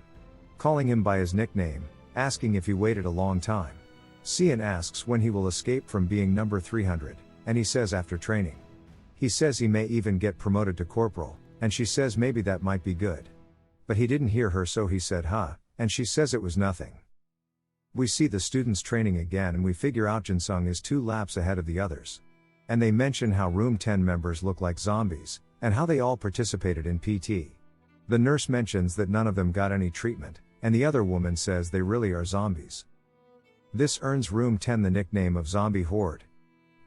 Calling him by his nickname, asking if he waited a long time. Sian asks when he will escape from being number 300, and he says after training. He says he may even get promoted to corporal, and she says maybe that might be good. But he didn't hear her so he said huh, and she says it was nothing. We see the students training again and we figure out Jin-sung is 2 laps ahead of the others. And they mention how room 10 members look like zombies, and how they all participated in PT. The nurse mentions that none of them got any treatment, and the other woman says they really are zombies. This earns room 10 the nickname of Zombie Horde.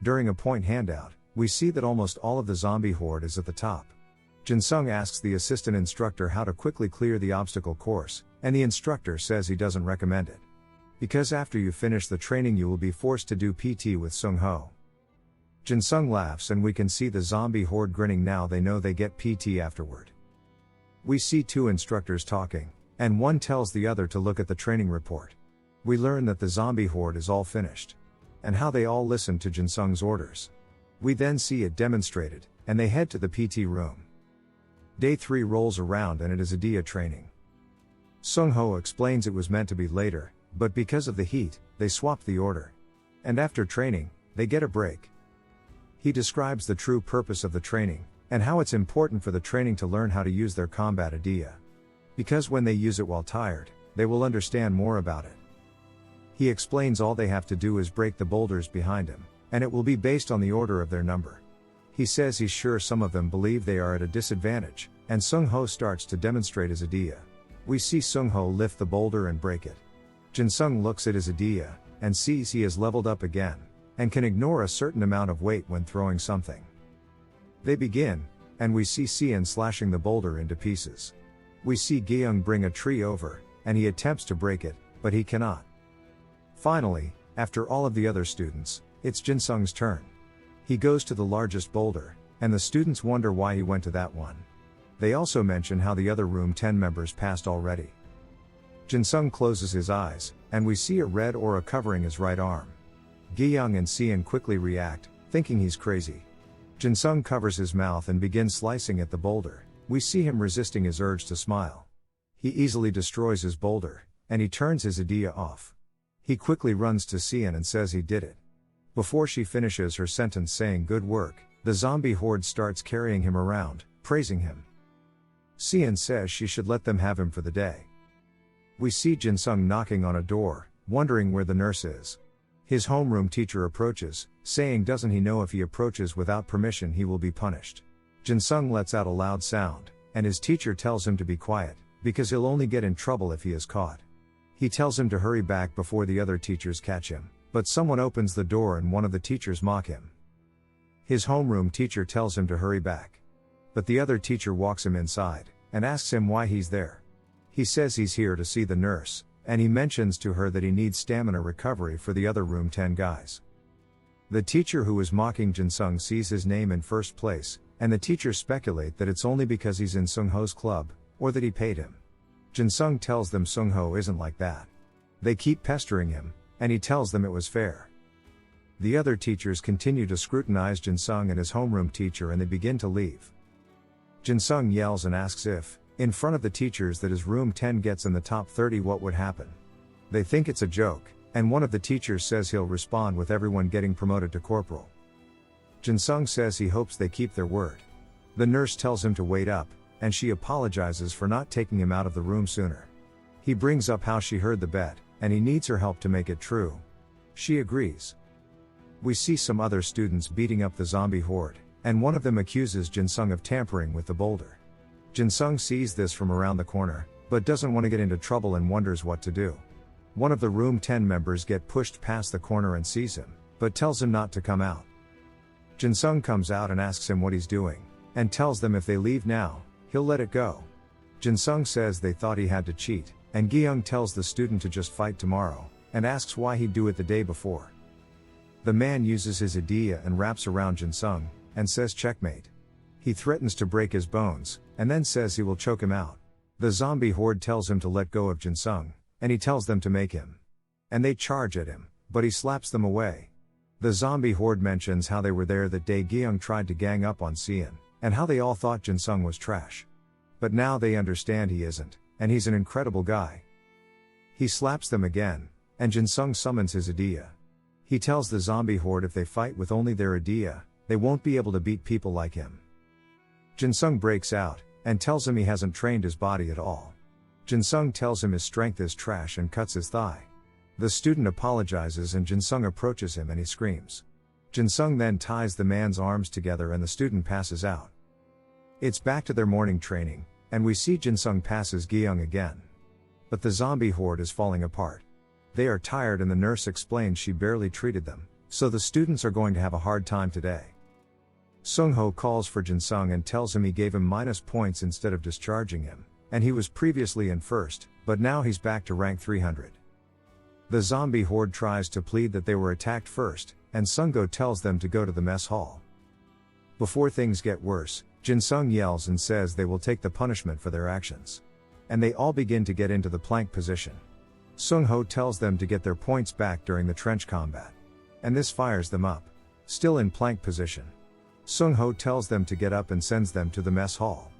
During a point handout, we see that almost all of the zombie horde is at the top. Jin-sung asks the assistant instructor how to quickly clear the obstacle course, and the instructor says he doesn't recommend it. Because after you finish the training you will be forced to do PT with Sung-ho. Jin-sung laughs and we can see the zombie horde grinning now they know they get PT afterward. We see 2 instructors talking, and one tells the other to look at the training report. We learn that the zombie horde is all finished. And how they all listen to Jin-sung's orders. We then see it demonstrated, and they head to the PT room. Day 3 rolls around and it is a dia training. Sung-ho explains it was meant to be later, but because of the heat, they swapped the order. And after training, they get a break. He describes the true purpose of the training, and how it's important for the training to learn how to use their combat idea. Because when they use it while tired, they will understand more about it. He explains all they have to do is break the boulders behind him, and it will be based on the order of their number. He says he's sure some of them believe they are at a disadvantage, and Sung-ho starts to demonstrate his idea. We see Sung-ho lift the boulder and break it. Jin-sung looks at his idea, and sees he has leveled up again, and can ignore a certain amount of weight when throwing something. They begin, and we see Seon slashing the boulder into pieces. We see Gi-young bring a tree over, and he attempts to break it, but he cannot. Finally, after all of the other students, it's Jin-sung's turn. He goes to the largest boulder, and the students wonder why he went to that one. They also mention how the other room 10 members passed already. Jin-sung closes his eyes, and we see a red aura covering his right arm. Gi-young and Seon quickly react, thinking he's crazy. Jin-sung covers his mouth and begins slicing at the boulder. We see him resisting his urge to smile. He easily destroys his boulder, and he turns his idea off. He quickly runs to Seon and says he did it. Before she finishes her sentence saying good work, the zombie horde starts carrying him around, praising him. Seon says she should let them have him for the day. We see Jin-sung knocking on a door, wondering where the nurse is. His homeroom teacher approaches, saying doesn't he know if he approaches without permission he will be punished. Jin-sung lets out a loud sound, and his teacher tells him to be quiet, because he'll only get in trouble if he is caught. He tells him to hurry back before the other teachers catch him, but someone opens the door and one of the teachers mock him. His homeroom teacher tells him to hurry back. But the other teacher walks him inside, and asks him why he's there. He says he's here to see the nurse, and he mentions to her that he needs stamina recovery for the other room 10 guys. The teacher who is mocking Jin-sung sees his name in first place, and the teachers speculate that it's only because he's in Sung-ho's club, or that he paid him. Jin-sung tells them Sung-ho isn't like that. They keep pestering him, and he tells them it was fair. The other teachers continue to scrutinize Jin-sung and his homeroom teacher, and they begin to leave. Jin-sung yells and asks if, in front of the teachers, that his room 10 gets in the top 30 what would happen. They think it's a joke, and one of the teachers says he'll respond with everyone getting promoted to corporal. Jin-sung says he hopes they keep their word. The nurse tells him to wait up, and she apologizes for not taking him out of the room sooner. He brings up how she heard the bet, and he needs her help to make it true. She agrees. We see some other students beating up the zombie horde, and one of them accuses Jin-sung of tampering with the boulder. Jin-sung sees this from around the corner, but doesn't want to get into trouble and wonders what to do. One of the room 10 members get pushed past the corner and sees him, but tells him not to come out. Jin-sung comes out and asks him what he's doing, and tells them if they leave now, he'll let it go. Jin-sung says they thought he had to cheat, and Gi-young tells the student to just fight tomorrow, and asks why he'd do it the day before. The man uses his idea and wraps around Jin-sung, and says checkmate. He threatens to break his bones, and then says he will choke him out. The zombie horde tells him to let go of Jin-sung, and he tells them to make him. And they charge at him, but he slaps them away. The zombie horde mentions how they were there that day Gi-young tried to gang up on Seon, and how they all thought Jin-sung was trash. But now they understand he isn't, and he's an incredible guy. He slaps them again, and Jin-sung summons his idea. He tells the zombie horde if they fight with only their idea, they won't be able to beat people like him. Jin-sung breaks out, and tells him he hasn't trained his body at all. Jin-sung tells him his strength is trash and cuts his thigh. The student apologizes and Jin-sung approaches him and he screams. Jin-sung then ties the man's arms together and the student passes out. It's back to their morning training, and we see Jin-sung passes Gi-young again. But the zombie horde is falling apart. They are tired and the nurse explains she barely treated them, so the students are going to have a hard time today. Sung-ho calls for Jin-sung and tells him he gave him minus points instead of discharging him, and he was previously in first, but now he's back to rank 300. The zombie horde tries to plead that they were attacked first, and Sung-ho tells them to go to the mess hall. Before things get worse, Jin-sung yells and says they will take the punishment for their actions. And they all begin to get into the plank position. Sung-ho tells them to get their points back during the trench combat. And this fires them up. Still in plank position. Sung-ho tells them to get up and sends them to the mess hall.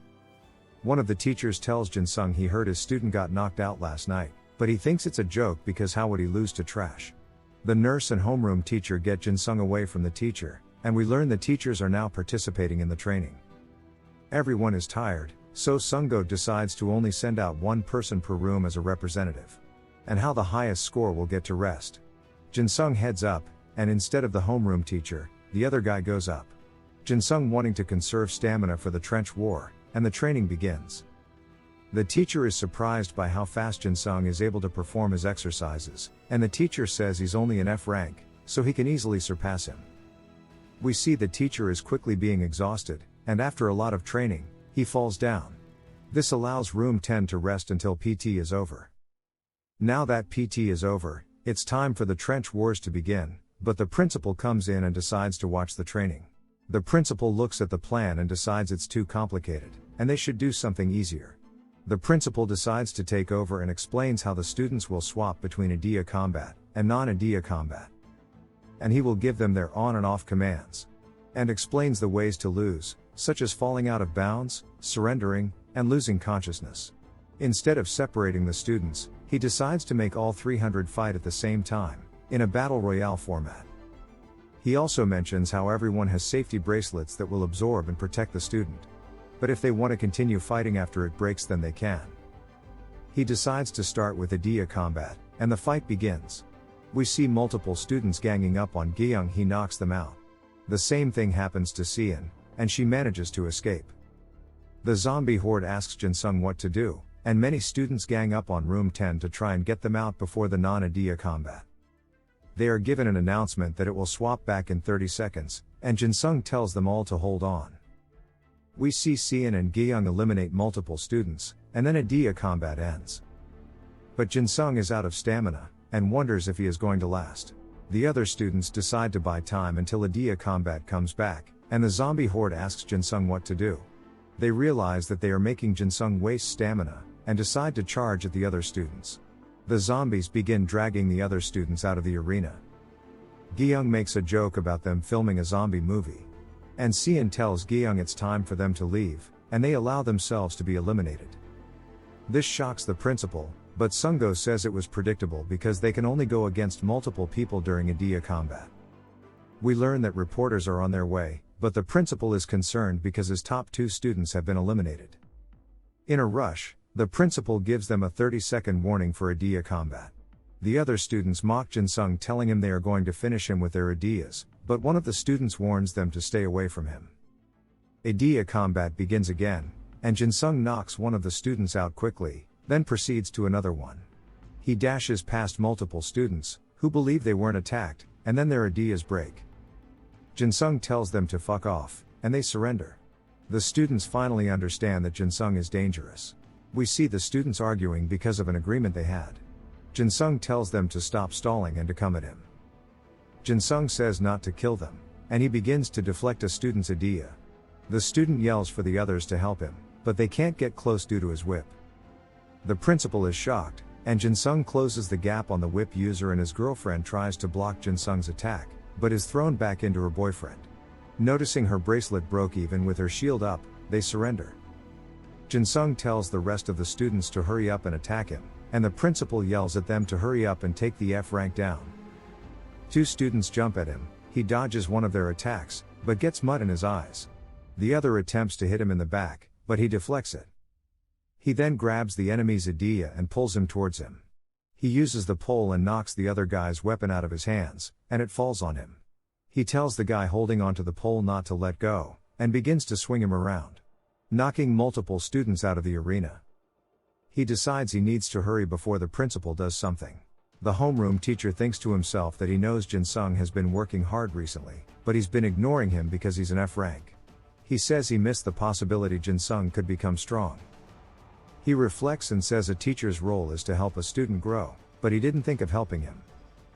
One of the teachers tells Jin-sung he heard his student got knocked out last night, but he thinks it's a joke because how would he lose to trash? The nurse and homeroom teacher get Jin-sung away from the teacher, and we learn the teachers are now participating in the training. Everyone is tired, So Sungho decides to only send out one person per room as a representative. And how the highest score will get to rest. Jinsung heads up, and instead of the homeroom teacher, the other guy goes up. Jinsung wanting to conserve stamina for the trench war, and the training begins. The teacher is surprised by how fast Jinsung is able to perform his exercises, and the teacher says he's only an F rank, so he can easily surpass him. We see the teacher is quickly being exhausted, and after a lot of training, he falls down. This allows room 10 to rest until PT is over. Now that PT is over, it's time for the trench wars to begin, but the principal comes in and decides to watch the training. The principal looks at the plan and decides it's too complicated, and they should do something easier. The principal decides to take over and explains how the students will swap between idea combat and non-idea combat. And he will give them their on and off commands. And explains the ways to lose, such as falling out of bounds, surrendering, and losing consciousness. Instead of separating the students, he decides to make all 300 fight at the same time, in a battle royale format. He also mentions how everyone has safety bracelets that will absorb and protect the student. But if they want to continue fighting after it breaks, then they can. He decides to start with idea combat, and the fight begins. We see multiple students ganging up on Gyeong. He knocks them out. The same thing happens to Seon, and she manages to escape. The zombie horde asks Jinsung what to do, and many students gang up on room 10 to try and get them out before the non-idea combat. They are given an announcement that it will swap back in 30 seconds, and Jinsung tells them all to hold on. We see Seon and Gyeong eliminate multiple students, and then idea combat ends. But Jinsung is out of stamina, and wonders if he is going to last. The other students decide to buy time until idea combat comes back, and the zombie horde asks Jinsung what to do. They realize that they are making Jinsung waste stamina, and decide to charge at the other students. The zombies begin dragging the other students out of the arena. Gyeong makes a joke about them filming a zombie movie. And Seon tells Gyeong it's time for them to leave, and they allow themselves to be eliminated. This shocks the principal, but Sungho says it was predictable because they can only go against multiple people during idea combat. We learn that reporters are on their way, but the principal is concerned because his top 2 students have been eliminated. In a rush, the principal gives them a 30-second warning for idea combat. The other students mock Jinsung, telling him they are going to finish him with their ideas, but one of the students warns them to stay away from him. Idea combat begins again, and Jinsung knocks one of the students out quickly, then proceeds to another one. He dashes past multiple students, who believe they weren't attacked, and then their ideas break. Jinsung tells them to fuck off, and they surrender. The students finally understand that Jinsung is dangerous. We see the students arguing because of an agreement they had. Jinsung tells them to stop stalling and to come at him. Jinsung says not to kill them, and he begins to deflect a student's idea. The student yells for the others to help him, but they can't get close due to his whip. The principal is shocked, and Jinsung closes the gap on the whip user, and his girlfriend tries to block Jinsung's attack, but is thrown back into her boyfriend. Noticing her bracelet broke even with her shield up, they surrender. Jinsung tells the rest of the students to hurry up and attack him, and the principal yells at them to hurry up and take the F rank down. 2 students jump at him, he dodges one of their attacks, but gets mud in his eyes. The other attempts to hit him in the back, but he deflects it. He then grabs the enemy's idea and pulls him towards him. He uses the pole and knocks the other guy's weapon out of his hands, and it falls on him. He tells the guy holding onto the pole not to let go, and begins to swing him around, knocking multiple students out of the arena. He decides he needs to hurry before the principal does something. The homeroom teacher thinks to himself that he knows Jinsung has been working hard recently, but he's been ignoring him because he's an F rank. He says he missed the possibility Jinsung could become strong. He reflects and says a teacher's role is to help a student grow, but he didn't think of helping him.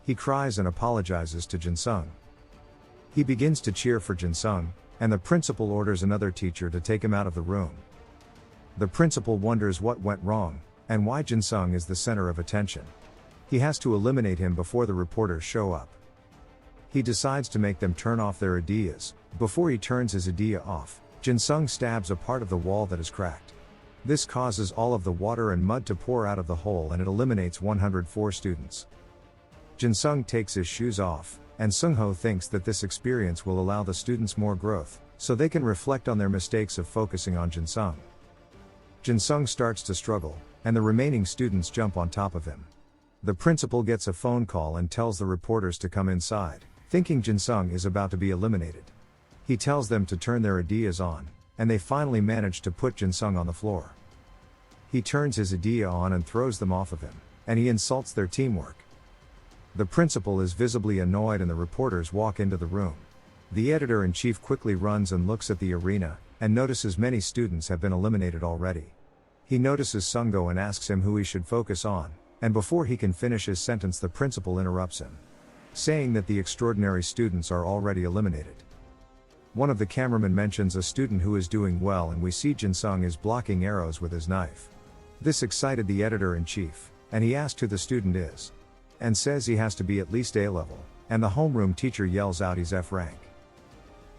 He cries and apologizes to Jinsung. He begins to cheer for Jinsung, and the principal orders another teacher to take him out of the room. The principal wonders what went wrong, and why Jinsung is the center of attention. He has to eliminate him before the reporters show up. He decides to make them turn off their ideas. Before he turns his idea off, Jinsung stabs a part of the wall that is cracked. This causes all of the water and mud to pour out of the hole, and it eliminates 104 students. Jinsung takes his shoes off, and Sungho thinks that this experience will allow the students more growth, so they can reflect on their mistakes of focusing on Jinsung. Jin-sung starts to struggle, and the remaining students jump on top of him. The principal gets a phone call and tells the reporters to come inside, thinking Jin-sung is about to be eliminated. He tells them to turn their ideas on, and they finally manage to put Jin-sung on the floor. He turns his idea on and throws them off of him, and he insults their teamwork. The principal is visibly annoyed and the reporters walk into the room. The editor-in-chief quickly runs and looks at the arena, and notices many students have been eliminated already. He notices Sung-go and asks him who he should focus on, and before he can finish his sentence the principal interrupts him, saying that the extraordinary students are already eliminated. One of the cameramen mentions a student who is doing well and we see Jin-sung is blocking arrows with his knife. This excited the editor-in-chief, and he asked who the student is, and says he has to be at least A level, and the homeroom teacher yells out he's F rank.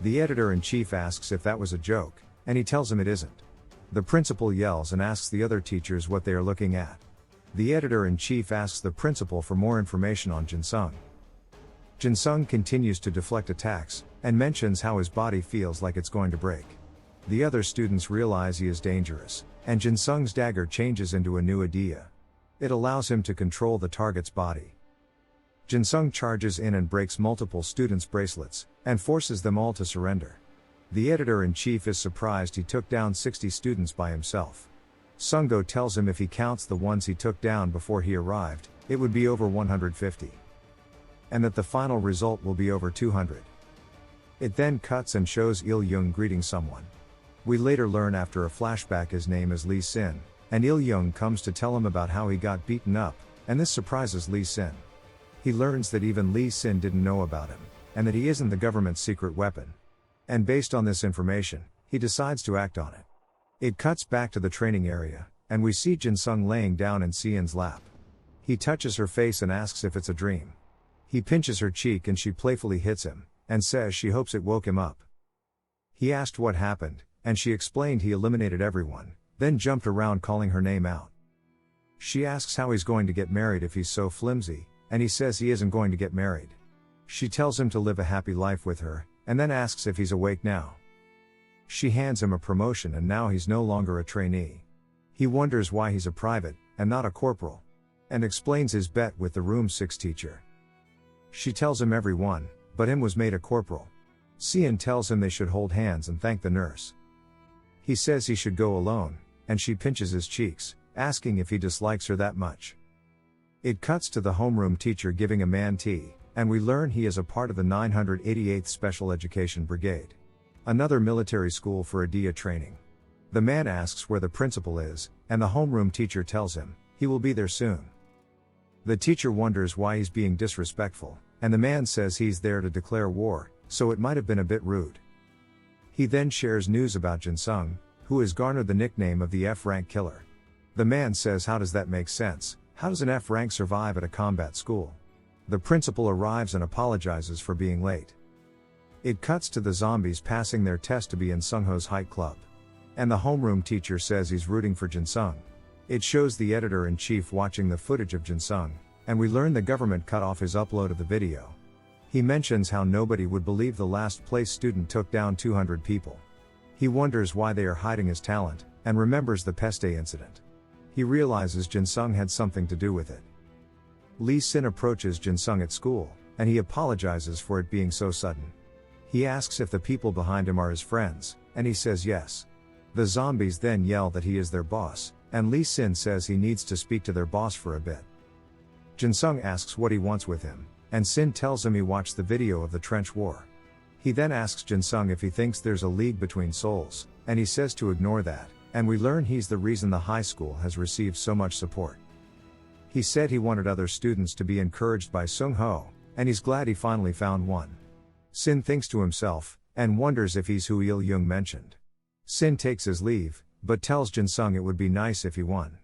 The editor-in-chief asks if that was a joke, and he tells him it isn't. The principal yells and asks the other teachers what they are looking at. The editor-in-chief asks the principal for more information on Jin-sung. Jin-sung continues to deflect attacks, and mentions how his body feels like it's going to break. The other students realize he is dangerous, and Jin-sung's dagger changes into a new idea. It allows him to control the target's body. Jin-sung charges in and breaks multiple students' bracelets, and forces them all to surrender. The editor-in-chief is surprised he took down 60 students by himself. Sung-go tells him if he counts the ones he took down before he arrived, it would be over 150. And that the final result will be over 200. It then cuts and shows Il-young greeting someone. We later learn after a flashback his name is Lee Sin, and Il-young comes to tell him about how he got beaten up, and this surprises Lee Sin. He learns that even Lee Sin didn't know about him, and that he isn't the government's secret weapon. And based on this information, he decides to act on it. It cuts back to the training area, and we see Jin-sung laying down in Seon's lap. He touches her face and asks if it's a dream. He pinches her cheek and she playfully hits him, and says she hopes it woke him up. He asked what happened, and she explained he eliminated everyone, then jumped around calling her name out. She asks how he's going to get married if he's so flimsy, and he says he isn't going to get married. She tells him to live a happy life with her, and then asks if he's awake now. She hands him a promotion and now he's no longer a trainee. He wonders why he's a private, and not a corporal, and explains his bet with the room 6 teacher. She tells him everyone, but him was made a corporal. Seon tells him they should hold hands and thank the nurse. He says he should go alone, and she pinches his cheeks, asking if he dislikes her that much. It cuts to the homeroom teacher giving a man tea, and we learn he is a part of the 988th Special Education Brigade, another military school for Adia training. The man asks where the principal is, and the homeroom teacher tells him, he will be there soon. The teacher wonders why he's being disrespectful, and the man says he's there to declare war, so it might have been a bit rude. He then shares news about Jin-sung, who has garnered the nickname of the F-rank killer. The man says how does that make sense? How does an F rank survive at a combat school? The principal arrives and apologizes for being late. It cuts to the zombies passing their test to be in Sung-ho's height club. And the homeroom teacher says he's rooting for Jin-sung. It shows the editor-in-chief watching the footage of Jin-sung, and we learn the government cut off his upload of the video. He mentions how nobody would believe the last place student took down 200 people. He wonders why they are hiding his talent, and remembers the Peste incident. He realizes Jin-sung had something to do with it. Lee Sin approaches Jin-sung at school, and he apologizes for it being so sudden. He asks if the people behind him are his friends, and he says yes. The zombies then yell that he is their boss, and Lee Sin says he needs to speak to their boss for a bit. Jin-sung asks what he wants with him, and Sin tells him he watched the video of the trench war. He then asks Jin-sung if he thinks there's a league between souls, and he says to ignore that. And we learn he's the reason the high school has received so much support. He said he wanted other students to be encouraged by Sung-ho, and he's glad he finally found one. Sin thinks to himself, and wonders if he's who Il-young mentioned. Sin takes his leave, but tells Jin-sung it would be nice if he won.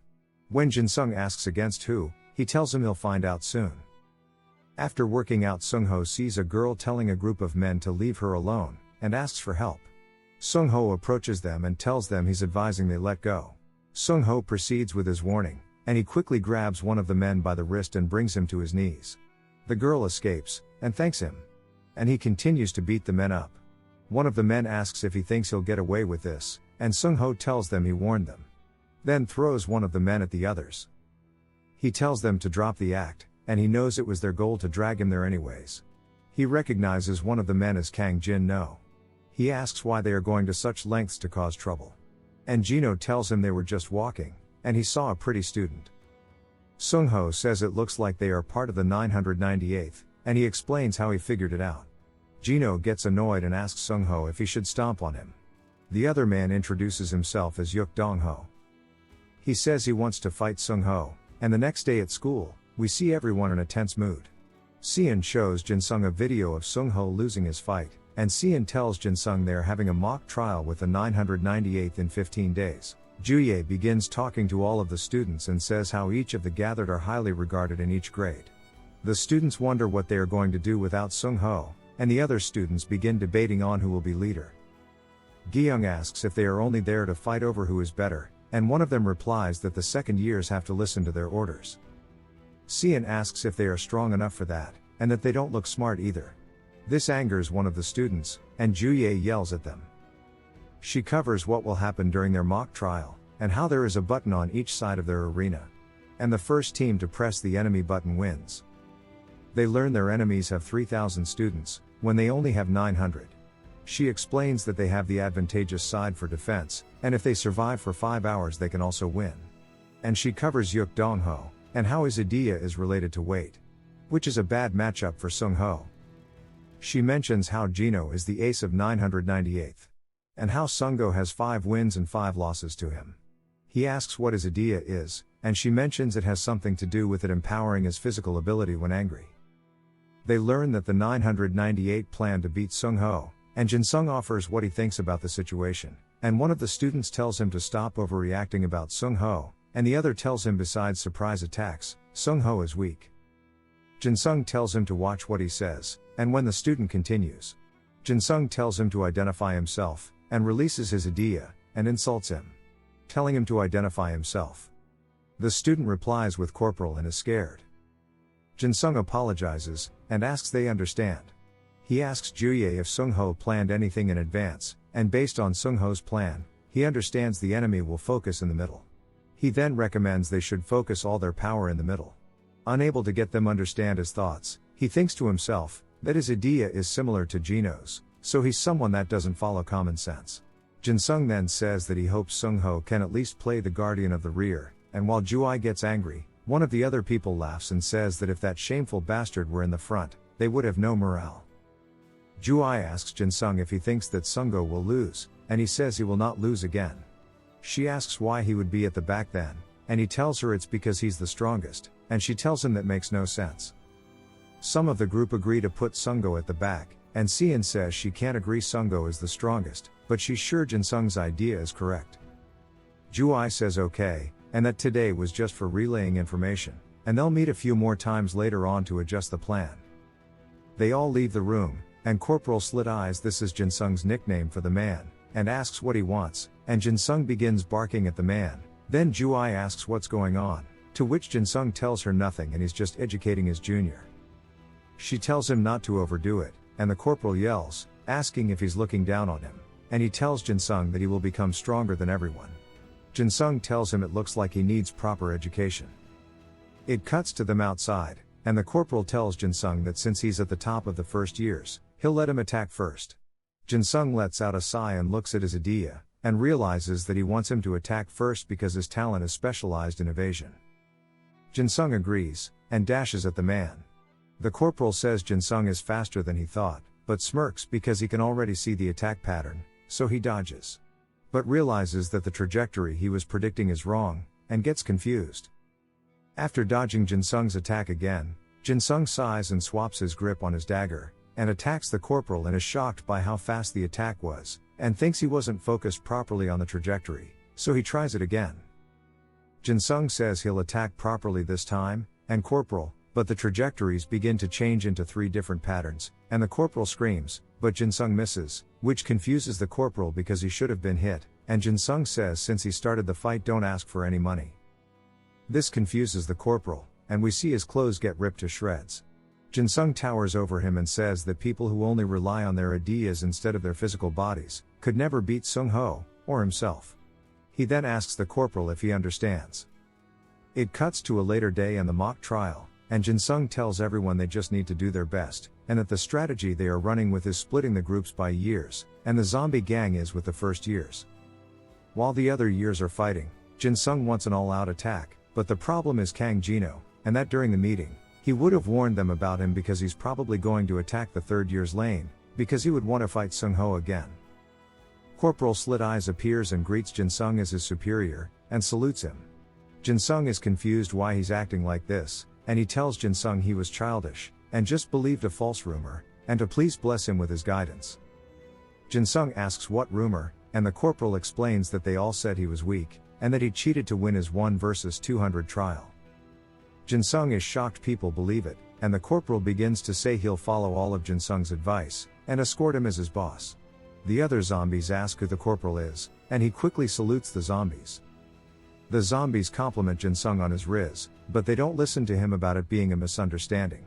When Jin-sung asks against who, he tells him he'll find out soon. After working out, Sung-ho sees a girl telling a group of men to leave her alone, and asks for help. Sung-ho approaches them and tells them he's advising they let go. Sung-ho proceeds with his warning, and he quickly grabs one of the men by the wrist and brings him to his knees. The girl escapes, and thanks him. And he continues to beat the men up. One of the men asks if he thinks he'll get away with this, and Sung-ho tells them he warned them. then throws one of the men at the others. He tells them to drop the act, and he knows it was their goal to drag him there anyways. He recognizes one of the men as Kang Jin No. He asks why they are going to such lengths to cause trouble. And Jino tells him they were just walking, and he saw a pretty student. Sung Ho says it looks like they are part of the 998th, and he explains how he figured it out. Jino gets annoyed and asks Sung Ho if he should stomp on him. The other man introduces himself as Yuk Dong Ho. He says he wants to fight Sung Ho, and the next day at school, we see everyone in a tense mood. Sian shows Jin Sung a video of Sung Ho losing his fight, and Sian tells Jin Sung they are having a mock trial with the 998th in 15 days. Juye begins talking to all of the students and says how each of the gathered are highly regarded in each grade. The students wonder what they are going to do without Sung Ho, and the other students begin debating on who will be leader. Gyeong asks if they are only there to fight over who is better, and one of them replies that the second years have to listen to their orders. Sian asks if they are strong enough for that, and that they don't look smart either. This angers one of the students, and Juye yells at them. She covers what will happen during their mock trial, and how there is a button on each side of their arena. And the first team to press the enemy button wins. They learn their enemies have 3,000 students, when they only have 900. She explains that they have the advantageous side for defense, and if they survive for 5 hours they can also win. And she covers Yuk Dong Ho, and how his idea is related to weight. Which is a bad matchup for Sung Ho. She mentions how Jino is the ace of 998th. And how Sungho has 5 wins and 5 losses to him. He asks what his idea is, and she mentions it has something to do with it empowering his physical ability when angry. They learn that the 998 plan to beat Sung Ho, and Jin Sung offers what he thinks about the situation, and one of the students tells him to stop overreacting about Sung Ho, and the other tells him besides surprise attacks, Sung Ho is weak. Jin Sung tells him to watch what he says, and when the student continues, Jin Sung tells him to identify himself, and releases his idea, and insults him, telling him to identify himself. The student replies with corporal and is scared. Jin Sung apologizes, and asks they understand. He asks Juye if Sung Ho planned anything in advance, and based on Sung Ho's plan, he understands the enemy will focus in the middle. He then recommends they should focus all their power in the middle. Unable to get them understand his thoughts, he thinks to himself, that his idea is similar to Jino's, so he's someone that doesn't follow common sense. Jin Sung then says that he hopes Sung Ho can at least play the guardian of the rear, and while Juai gets angry, one of the other people laughs and says that if that shameful bastard were in the front, they would have no morale. Juai asks Jin Sung if he thinks that Sungho will lose, and he says he will not lose again. She asks why he would be at the back then, and he tells her it's because he's the strongest, and she tells him that makes no sense. Some of the group agree to put Sungho at the back, and Sian says she can't agree Sungho is the strongest, but she's sure Jin Sung's idea is correct. Juai says okay, and that today was just for relaying information, and they'll meet a few more times later on to adjust the plan. They all leave the room, and Corporal Slit Eyes, this is Jin Sung's nickname for the man, and asks what he wants, and Jin Sung begins barking at the man. Then Juai asks what's going on, to which Jin Sung tells her nothing and he's just educating his junior. She tells him not to overdo it, and the corporal yells, asking if he's looking down on him, and he tells Jin Sung that he will become stronger than everyone. Jin Sung tells him it looks like he needs proper education. It cuts to them outside, and the corporal tells Jin Sung that since he's at the top of the first years, he'll let him attack first. Jin Sung lets out a sigh and looks at his idea, and realizes that he wants him to attack first because his talent is specialized in evasion. Jin Sung agrees, and dashes at the man. The corporal says Jin Sung is faster than he thought, but smirks because he can already see the attack pattern, so he dodges. But realizes that the trajectory he was predicting is wrong, and gets confused. After dodging Jin Sung's attack again, Jin Sung sighs and swaps his grip on his dagger, and attacks the corporal and is shocked by how fast the attack was, and thinks he wasn't focused properly on the trajectory, so he tries it again. Jin Sung says he'll attack properly this time, and corporal, but the trajectories begin to change into 3 different patterns, and the corporal screams, but Jin Sung misses, which confuses the corporal because he should have been hit, and Jin Sung says since he started the fight don't ask for any money. This confuses the corporal, and we see his clothes get ripped to shreds. Jin Sung towers over him and says that people who only rely on their ideas instead of their physical bodies, could never beat Sung Ho, or himself. He then asks the corporal if he understands. It cuts to a later day and the mock trial, and Jin-sung tells everyone they just need to do their best, and that the strategy they are running with is splitting the groups by years, and the zombie gang is with the first years. While the other years are fighting, Jin-sung wants an all-out attack, but the problem is Kang Jino, and that during the meeting, he would have warned them about him because he's probably going to attack the third year's lane, because he would want to fight Sung-ho again. Corporal Slit Eyes appears and greets Jin-sung as his superior, and salutes him. Jin-sung is confused why he's acting like this, and he tells Jin-sung he was childish, and just believed a false rumor, and to please bless him with his guidance. Jin-sung asks what rumor, and the corporal explains that they all said he was weak, and that he cheated to win his 1 versus 200 trial. Jin-sung is shocked people believe it, and the corporal begins to say he'll follow all of Jin-sung's advice, and escort him as his boss. The other zombies ask who the corporal is, and he quickly salutes the zombies. The zombies compliment Jin-sung on his riz, but they don't listen to him about it being a misunderstanding.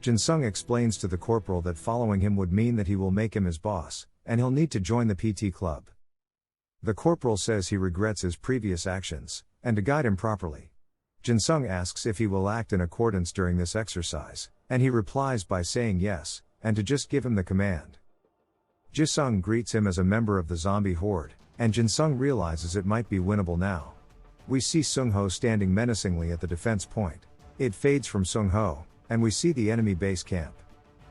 Jin-sung explains to the corporal that following him would mean that he will make him his boss, and he'll need to join the PT club. The corporal says he regrets his previous actions, and to guide him properly. Jin-sung asks if he will act in accordance during this exercise, and he replies by saying yes, and to just give him the command. Ji-sung greets him as a member of the zombie horde, and Jin-sung realizes it might be winnable now. We see Sung-ho standing menacingly at the defense point. It fades from Sung-ho, and we see the enemy base camp.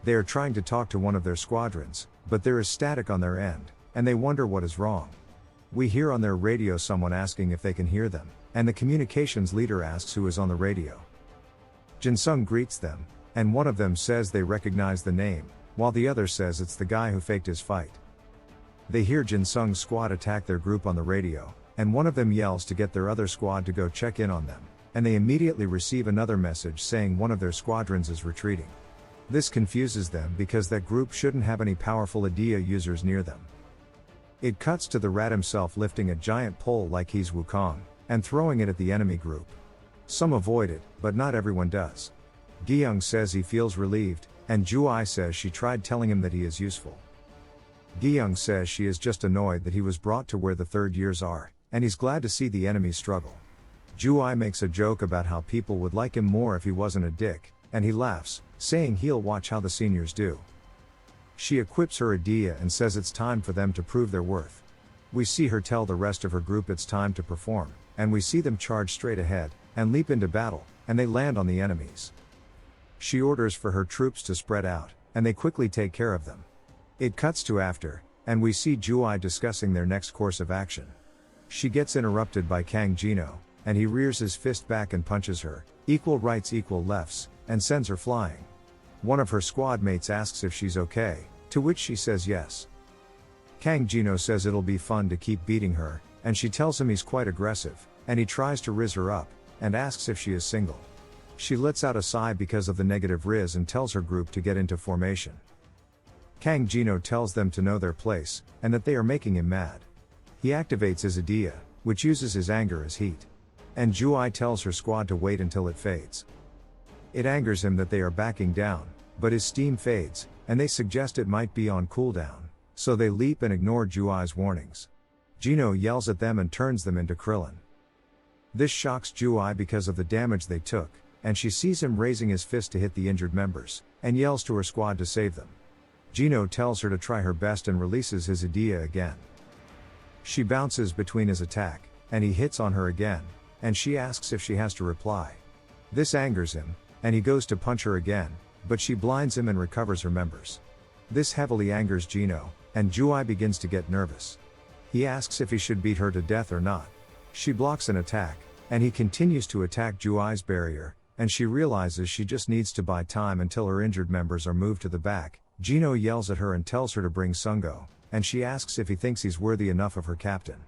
They are trying to talk to one of their squadrons, but there is static on their end, and they wonder what is wrong. We hear on their radio someone asking if they can hear them, and the communications leader asks who is on the radio. Jin-sung greets them, and one of them says they recognize the name, while the other says it's the guy who faked his fight. They hear Jin-sung's squad attack their group on the radio, and one of them yells to get their other squad to go check in on them, and they immediately receive another message saying one of their squadrons is retreating. This confuses them because that group shouldn't have any powerful IDEA users near them. It cuts to the rat himself lifting a giant pole like he's Wukong, and throwing it at the enemy group. Some avoid it, but not everyone does. Gi-young says he feels relieved, and Ju-ai says she tried telling him that he is useful. Gi-young says she is just annoyed that he was brought to where the third years are, and he's glad to see the enemies struggle. Ju-ai makes a joke about how people would like him more if he wasn't a dick, and he laughs, saying he'll watch how the seniors do. She equips her idea and says it's time for them to prove their worth. We see her tell the rest of her group it's time to perform, and we see them charge straight ahead, and leap into battle, and they land on the enemies. She orders for her troops to spread out, and they quickly take care of them. It cuts to after, and we see Ju-ai discussing their next course of action. She gets interrupted by Kang Jino, and he rears his fist back and punches her, equal rights equal lefts, and sends her flying. One of her squad mates asks if she's okay, to which she says yes. Kang Jino says it'll be fun to keep beating her, and she tells him he's quite aggressive, and he tries to riz her up, and asks if she is single. She lets out a sigh because of the negative riz and tells her group to get into formation. Kang Jino tells them to know their place, and that they are making him mad. He activates his idea, which uses his anger as heat. And Ju-ai tells her squad to wait until it fades. It angers him that they are backing down, but his steam fades, and they suggest it might be on cooldown, so they leap and ignore Ju-ai's warnings. Jino yells at them and turns them into Krillin. This shocks Ju-ai because of the damage they took, and she sees him raising his fist to hit the injured members, and yells to her squad to save them. Jino tells her to try her best and releases his idea again. She bounces between his attack, and he hits on her again, and she asks if she has to reply. This angers him, and he goes to punch her again, but she blinds him and recovers her members. This heavily angers Jino, and Ju-ai begins to get nervous. He asks if he should beat her to death or not. She blocks an attack, and he continues to attack Ju-ai's barrier, and she realizes she just needs to buy time until her injured members are moved to the back. Jino yells at her and tells her to bring Sung-ho, and she asks if he thinks he's worthy enough of her captain.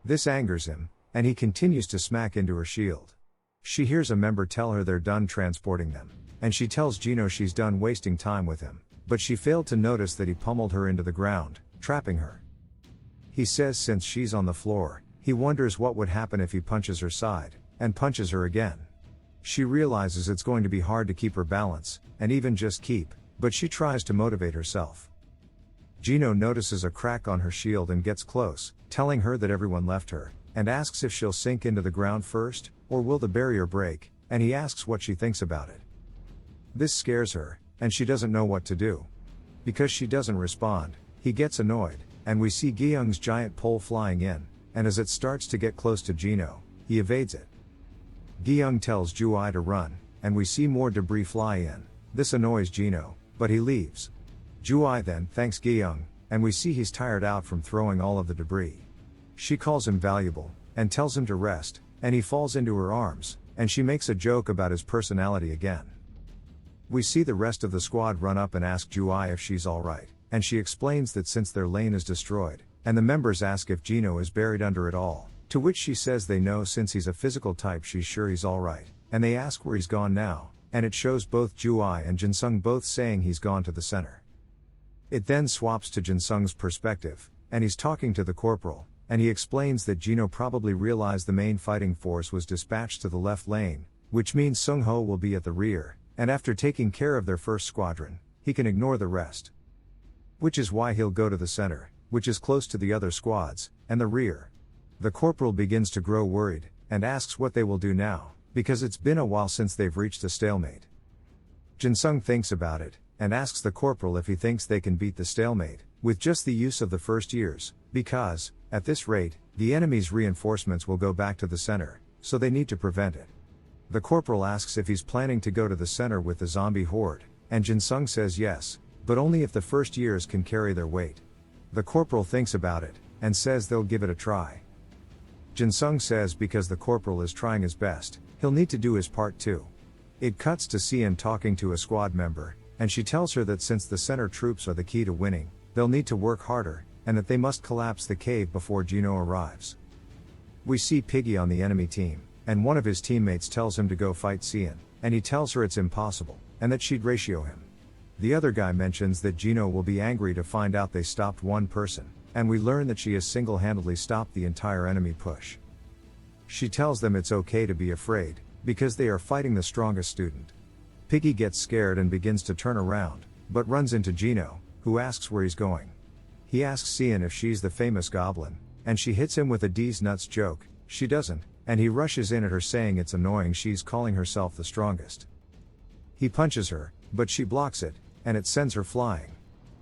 This angers him, and he continues to smack into her shield. She hears a member tell her they're done transporting them, and she tells Jino she's done wasting time with him, but she failed to notice that he pummeled her into the ground, trapping her. He says since she's on the floor, he wonders what would happen if he punches her side, and punches her again. She realizes it's going to be hard to keep her balance, and even just keep, but she tries to motivate herself. Jino notices a crack on her shield and gets close, telling her that everyone left her, and asks if she'll sink into the ground first, or will the barrier break, and he asks what she thinks about it. This scares her, and she doesn't know what to do. Because she doesn't respond, he gets annoyed, and we see Gyeong's giant pole flying in, and as it starts to get close to Jino, he evades it. Gyeong tells Ju-ai to run, and we see more debris fly in. This annoys Jino, but he leaves. Ju-ai then thanks Gyeong, and we see he's tired out from throwing all of the debris. She calls him valuable, and tells him to rest, and he falls into her arms, and she makes a joke about his personality again. We see the rest of the squad run up and ask Ju-ai if she's alright, and she explains that since their lane is destroyed, and the members ask if Jino is buried under it all, to which she says they know since he's a physical type she's sure he's alright, and they ask where he's gone now, and it shows both Ju-ai and Jinsung both saying he's gone to the center. It then swaps to Jinsung's perspective, and he's talking to the corporal, and he explains that Jino probably realized the main fighting force was dispatched to the left lane, which means Sung-ho will be at the rear, and after taking care of their first squadron, he can ignore the rest. Which is why he'll go to the center, which is close to the other squads, and the rear. The corporal begins to grow worried, and asks what they will do now, because it's been a while since they've reached a stalemate. Jinsung thinks about it, and asks the corporal if he thinks they can beat the stalemate, with just the use of the first years, because, at this rate, the enemy's reinforcements will go back to the center, so they need to prevent it. The corporal asks if he's planning to go to the center with the zombie horde, and Jinsung says yes, but only if the first years can carry their weight. The corporal thinks about it, and says they'll give it a try. Jinsung says because the corporal is trying his best, he'll need to do his part too. It cuts to Sian talking to a squad member, and she tells her that since the center troops are the key to winning, they'll need to work harder, and that they must collapse the cave before Jino arrives. We see Piggy on the enemy team, and one of his teammates tells him to go fight Sian, and he tells her it's impossible, and that she'd ratio him. The other guy mentions that Jino will be angry to find out they stopped one person, and we learn that she has single-handedly stopped the entire enemy push. She tells them it's okay to be afraid, because they are fighting the strongest student. Piggy gets scared and begins to turn around, but runs into Jino, who asks where he's going. He asks Sian if she's the famous goblin, and she hits him with a D's nuts joke. She doesn't, and he rushes in at her saying it's annoying she's calling herself the strongest. He punches her, but she blocks it, and it sends her flying.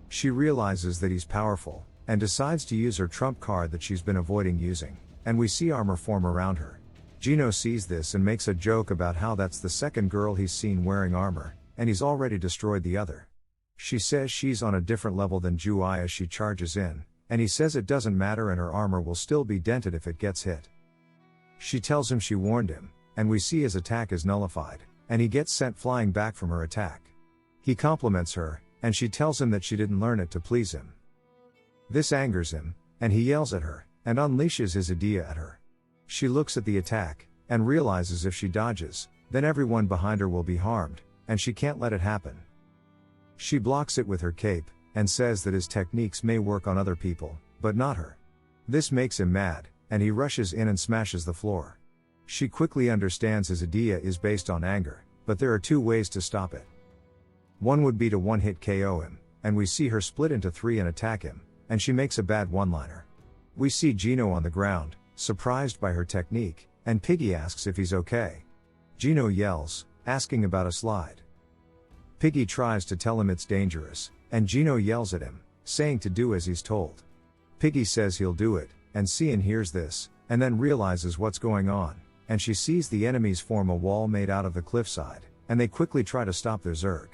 She realizes that he's powerful, and decides to use her trump card that she's been avoiding using, and we see armor form around her. Jino sees this and makes a joke about how that's the second girl he's seen wearing armor, and he's already destroyed the other. She says she's on a different level than Ju-ai as she charges in, and he says it doesn't matter and her armor will still be dented if it gets hit. She tells him she warned him, and we see his attack is nullified, and he gets sent flying back from her attack. He compliments her, and she tells him that she didn't learn it to please him. This angers him, and he yells at her, and unleashes his idea at her. She looks at the attack, and realizes if she dodges, then everyone behind her will be harmed, and she can't let it happen. She blocks it with her cape, and says that his techniques may work on other people, but not her. This makes him mad, and he rushes in and smashes the floor. She quickly understands his idea is based on anger, but there are two ways to stop it. One would be to one-hit KO him, and we see her split into three and attack him, and she makes a bad one-liner. We see Jino on the ground, surprised by her technique, and Piggy asks if he's okay. Jino yells, asking about a slide. Piggy tries to tell him it's dangerous, and Jino yells at him, saying to do as he's told. Piggy says he'll do it, and Sian hears this, and then realizes what's going on, and she sees the enemies form a wall made out of the cliffside, and they quickly try to stop their Zerg.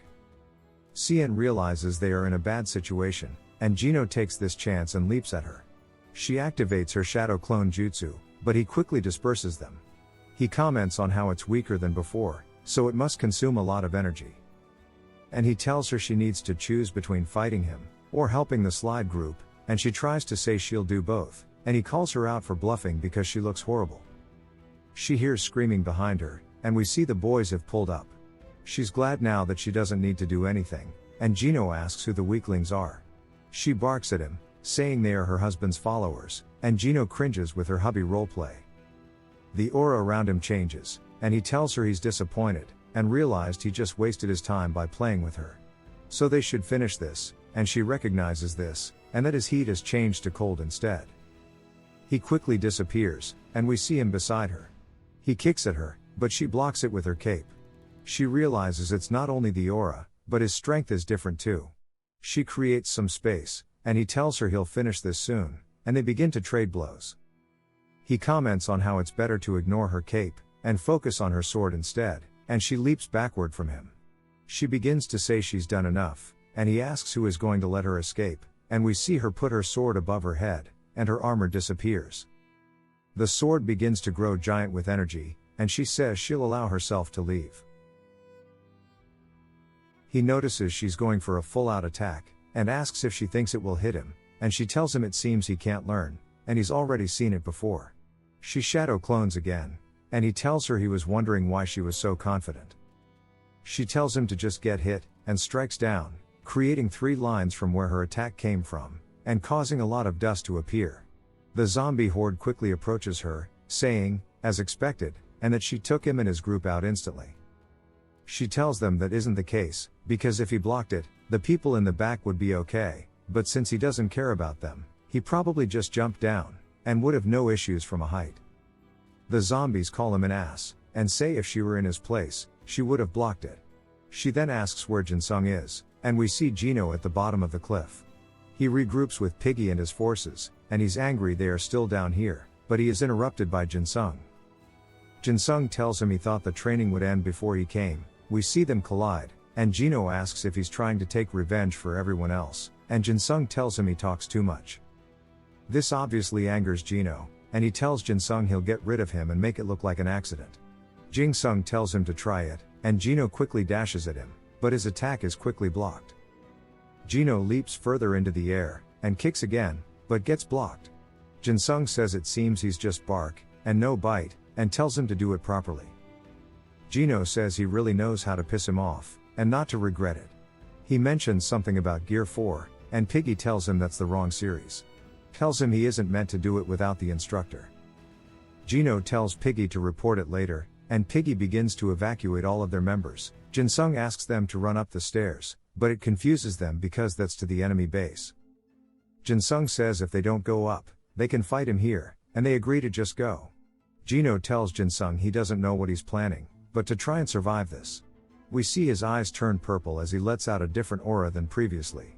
Sian realizes they are in a bad situation, and Jino takes this chance and leaps at her. She activates her shadow clone jutsu, but he quickly disperses them. He comments on how it's weaker than before, so it must consume a lot of energy. And he tells her she needs to choose between fighting him, or helping the slide group, and she tries to say she'll do both, and he calls her out for bluffing because she looks horrible. She hears screaming behind her, and we see the boys have pulled up. She's glad now that she doesn't need to do anything, and Jino asks who the weaklings are. She barks at him, saying they are her husband's followers, and Jino cringes with her hubby roleplay. The aura around him changes, and he tells her he's disappointed, and realized he just wasted his time by playing with her. So they should finish this, and she recognizes this, and that his heat has changed to cold instead. He quickly disappears, and we see him beside her. He kicks at her, but she blocks it with her cape. She realizes it's not only the aura, but his strength is different too. She creates some space, and he tells her he'll finish this soon, and they begin to trade blows. He comments on how it's better to ignore her cape, and focus on her sword instead, and she leaps backward from him. She begins to say she's done enough, and he asks who is going to let her escape, and we see her put her sword above her head, and her armor disappears. The sword begins to grow giant with energy, and she says she'll allow herself to leave. He notices she's going for a full-out attack, and asks if she thinks it will hit him, and she tells him it seems he can't learn, and he's already seen it before. She shadow clones again, and he tells her he was wondering why she was so confident. She tells him to just get hit, and strikes down, creating 3 lines from where her attack came from, and causing a lot of dust to appear. The zombie horde quickly approaches her, saying, as expected, and that she took him and his group out instantly. She tells them that isn't the case, because if he blocked it, the people in the back would be okay, but since he doesn't care about them, he probably just jumped down, and would have no issues from a height. The zombies call him an ass, and say if she were in his place, she would have blocked it. She then asks where Jinsung is, and we see Gino at the bottom of the cliff. He regroups with Piggy and his forces, and he's angry they are still down here, but he is interrupted by Jinsung. Jinsung tells him he thought the training would end before he came. We see them collide, and Gino asks if he's trying to take revenge for everyone else, and Jinsung tells him he talks too much. This obviously angers Gino, and he tells Jinsung he'll get rid of him and make it look like an accident. Jinsung tells him to try it, and Gino quickly dashes at him, but his attack is quickly blocked. Gino leaps further into the air, and kicks again, but gets blocked. Jinsung says it seems he's just bark, and no bite, and tells him to do it properly. Gino says he really knows how to piss him off, and not to regret it. He mentions something about Gear 4, and Piggy tells him that's the wrong series. Tells him he isn't meant to do it without the instructor. Gino tells Piggy to report it later, and Piggy begins to evacuate all of their members. Jinsung asks them to run up the stairs, but it confuses them because that's to the enemy base. Jinsung says if they don't go up, they can fight him here, and they agree to just go. Gino tells Jinsung he doesn't know what he's planning, but to try and survive this. We see his eyes turn purple as he lets out a different aura than previously.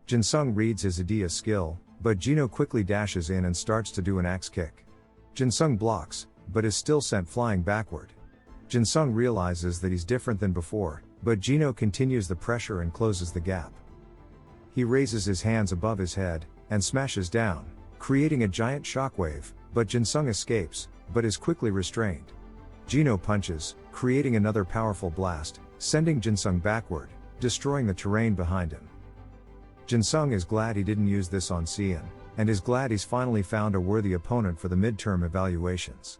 Jinsung reads his idea skill, but Gino quickly dashes in and starts to do an axe kick. Jinsung blocks, but is still sent flying backward. Jinsung realizes that he's different than before, but Gino continues the pressure and closes the gap. He raises his hands above his head, and smashes down, creating a giant shockwave, but Jinsung escapes, but is quickly restrained. Gino punches, creating another powerful blast, sending Jinsung backward, destroying the terrain behind him. Jinsung is glad he didn't use this on Cian, and is glad he's finally found a worthy opponent for the midterm evaluations.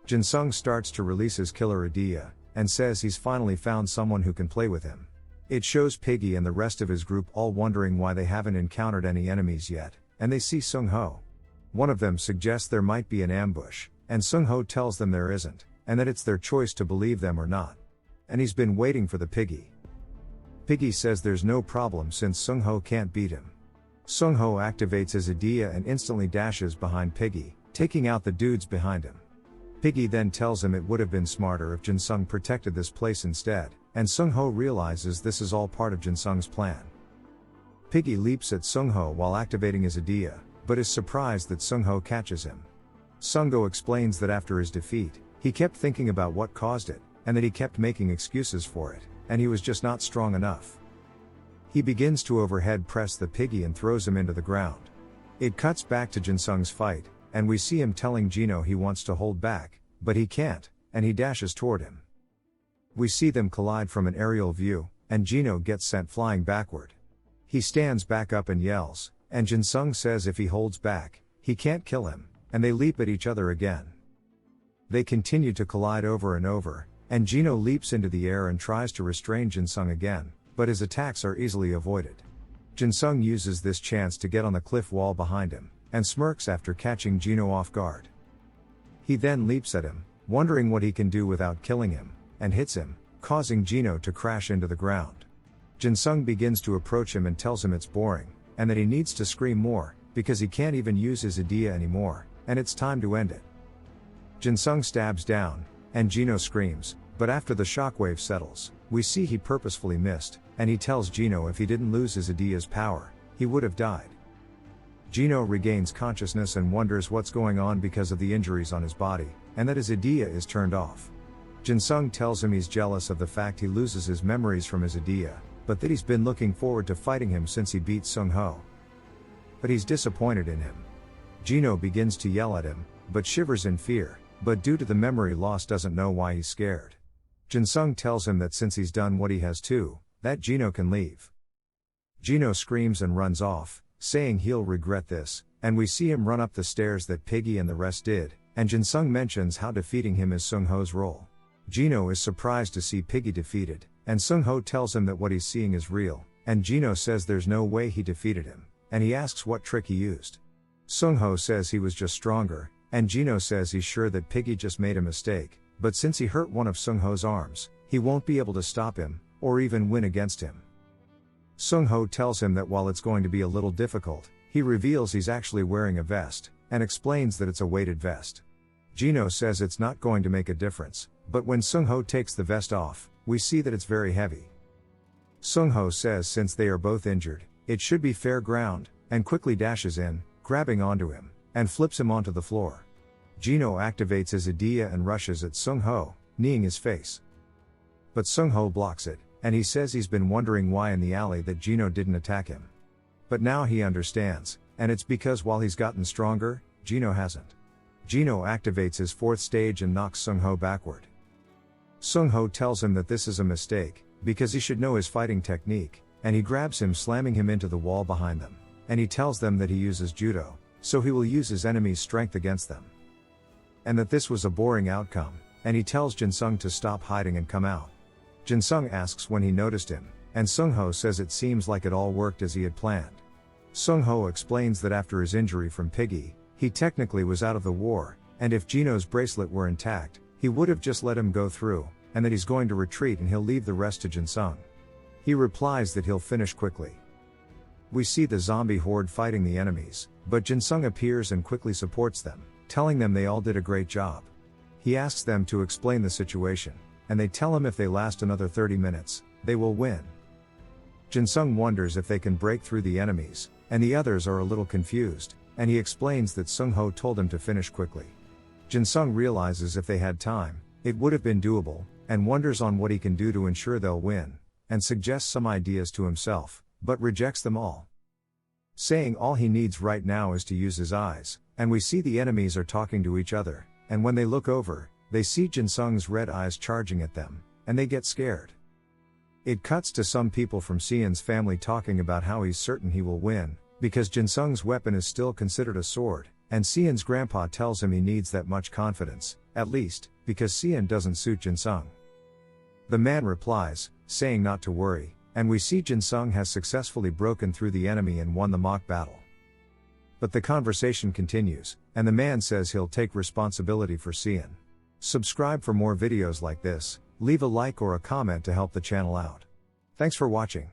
Jinsung starts to release his killer idea, and says he's finally found someone who can play with him. It shows Piggy and the rest of his group all wondering why they haven't encountered any enemies yet, and they see Sung Ho. One of them suggests there might be an ambush, and Sung Ho tells them there isn't, and that it's their choice to believe them or not. And he's been waiting for the Piggy. Piggy says there's no problem since Sung Ho can't beat him. Sung Ho activates his idea and instantly dashes behind Piggy, taking out the dudes behind him. Piggy then tells him it would have been smarter if Jinsung protected this place instead, and Sung Ho realizes this is all part of Jinsung's plan. Piggy leaps at Sung Ho while activating his idea, but is surprised that Sung Ho catches him. Sung Ho explains that after his defeat, he kept thinking about what caused it, and that he kept making excuses for it, and he was just not strong enough. He begins to overhead press the Piggy and throws him into the ground. It cuts back to Jinsung's fight, and we see him telling Gino he wants to hold back, but he can't, and he dashes toward him. We see them collide from an aerial view, and Gino gets sent flying backward. He stands back up and yells, and Jinsung says if he holds back, he can't kill him, and they leap at each other again. They continue to collide over and over, and Gino leaps into the air and tries to restrain Jinsung again, but his attacks are easily avoided. Jinsung uses this chance to get on the cliff wall behind him, and smirks after catching Gino off guard. He then leaps at him, wondering what he can do without killing him, and hits him, causing Gino to crash into the ground. Jin-sung begins to approach him and tells him it's boring, and that he needs to scream more, because he can't even use his idea anymore, and it's time to end it. Jin-sung stabs down, and Gino screams, but after the shockwave settles, we see he purposefully missed, and he tells Gino if he didn't lose his idea's power, he would have died. Gino regains consciousness and wonders what's going on because of the injuries on his body, and that his idea is turned off. Jin-sung tells him he's jealous of the fact he loses his memories from his idea, but that he's been looking forward to fighting him since he beat Sung-ho. But he's disappointed in him. Gino begins to yell at him, but shivers in fear, but due to the memory loss doesn't know why he's scared. Jin-sung tells him that since he's done what he has to, that Gino can leave. Gino screams and runs off, saying he'll regret this, and we see him run up the stairs that Piggy and the rest did, and Jin-sung mentions how defeating him is Sung-ho's role. Gino is surprised to see Piggy defeated, and Sung-ho tells him that what he's seeing is real, and Gino says there's no way he defeated him, and he asks what trick he used. Sung-ho says he was just stronger, and Gino says he's sure that Piggy just made a mistake, but since he hurt one of Sung-ho's arms, he won't be able to stop him, or even win against him. Sung-ho tells him that while it's going to be a little difficult, he reveals he's actually wearing a vest, and explains that it's a weighted vest. Gino says it's not going to make a difference, but when Sung-ho takes the vest off, we see that it's very heavy. Sung-ho says since they are both injured, it should be fair ground, and quickly dashes in, grabbing onto him, and flips him onto the floor. Gino activates his idea and rushes at Sung-ho, kneeing his face. But Sung-ho blocks it, and he says he's been wondering why in the alley that Gino didn't attack him. But now he understands, and it's because while he's gotten stronger, Gino hasn't. Gino activates his fourth stage and knocks Sung-ho backward. Sung-ho tells him that this is a mistake, because he should know his fighting technique, and he grabs him, slamming him into the wall behind them, and he tells them that he uses judo, so he will use his enemy's strength against them. And that this was a boring outcome, and he tells Jin-sung to stop hiding and come out. Jin-sung asks when he noticed him, and Sung-ho says it seems like it all worked as he had planned. Sung-ho explains that after his injury from Piggy, he technically was out of the war, and if Gino's bracelet were intact, he would have just let him go through, and that he's going to retreat and he'll leave the rest to Jin-sung. He replies that he'll finish quickly. We see the zombie horde fighting the enemies, but Jin-sung appears and quickly supports them, telling them they all did a great job. He asks them to explain the situation, and they tell him if they last another 30 minutes, they will win. Jin-sung wonders if they can break through the enemies, and the others are a little confused, and he explains that Sung-ho told him to finish quickly. Jin-sung realizes if they had time, it would have been doable, and wonders on what he can do to ensure they'll win, and suggests some ideas to himself, but rejects them all. Saying all he needs right now is to use his eyes, and we see the enemies are talking to each other, and when they look over, they see Jin-sung's red eyes charging at them, and they get scared. It cuts to some people from Seon's family talking about how he's certain he will win, because Jin-sung's weapon is still considered a sword, and Seon's grandpa tells him he needs that much confidence, at least, because Seon doesn't suit Jin-sung. The man replies, saying not to worry, and we see Jin-sung has successfully broken through the enemy and won the mock battle. But the conversation continues, and the man says he'll take responsibility for Seon. Subscribe for more videos like this, leave a like or a comment to help the channel out. Thanks for watching.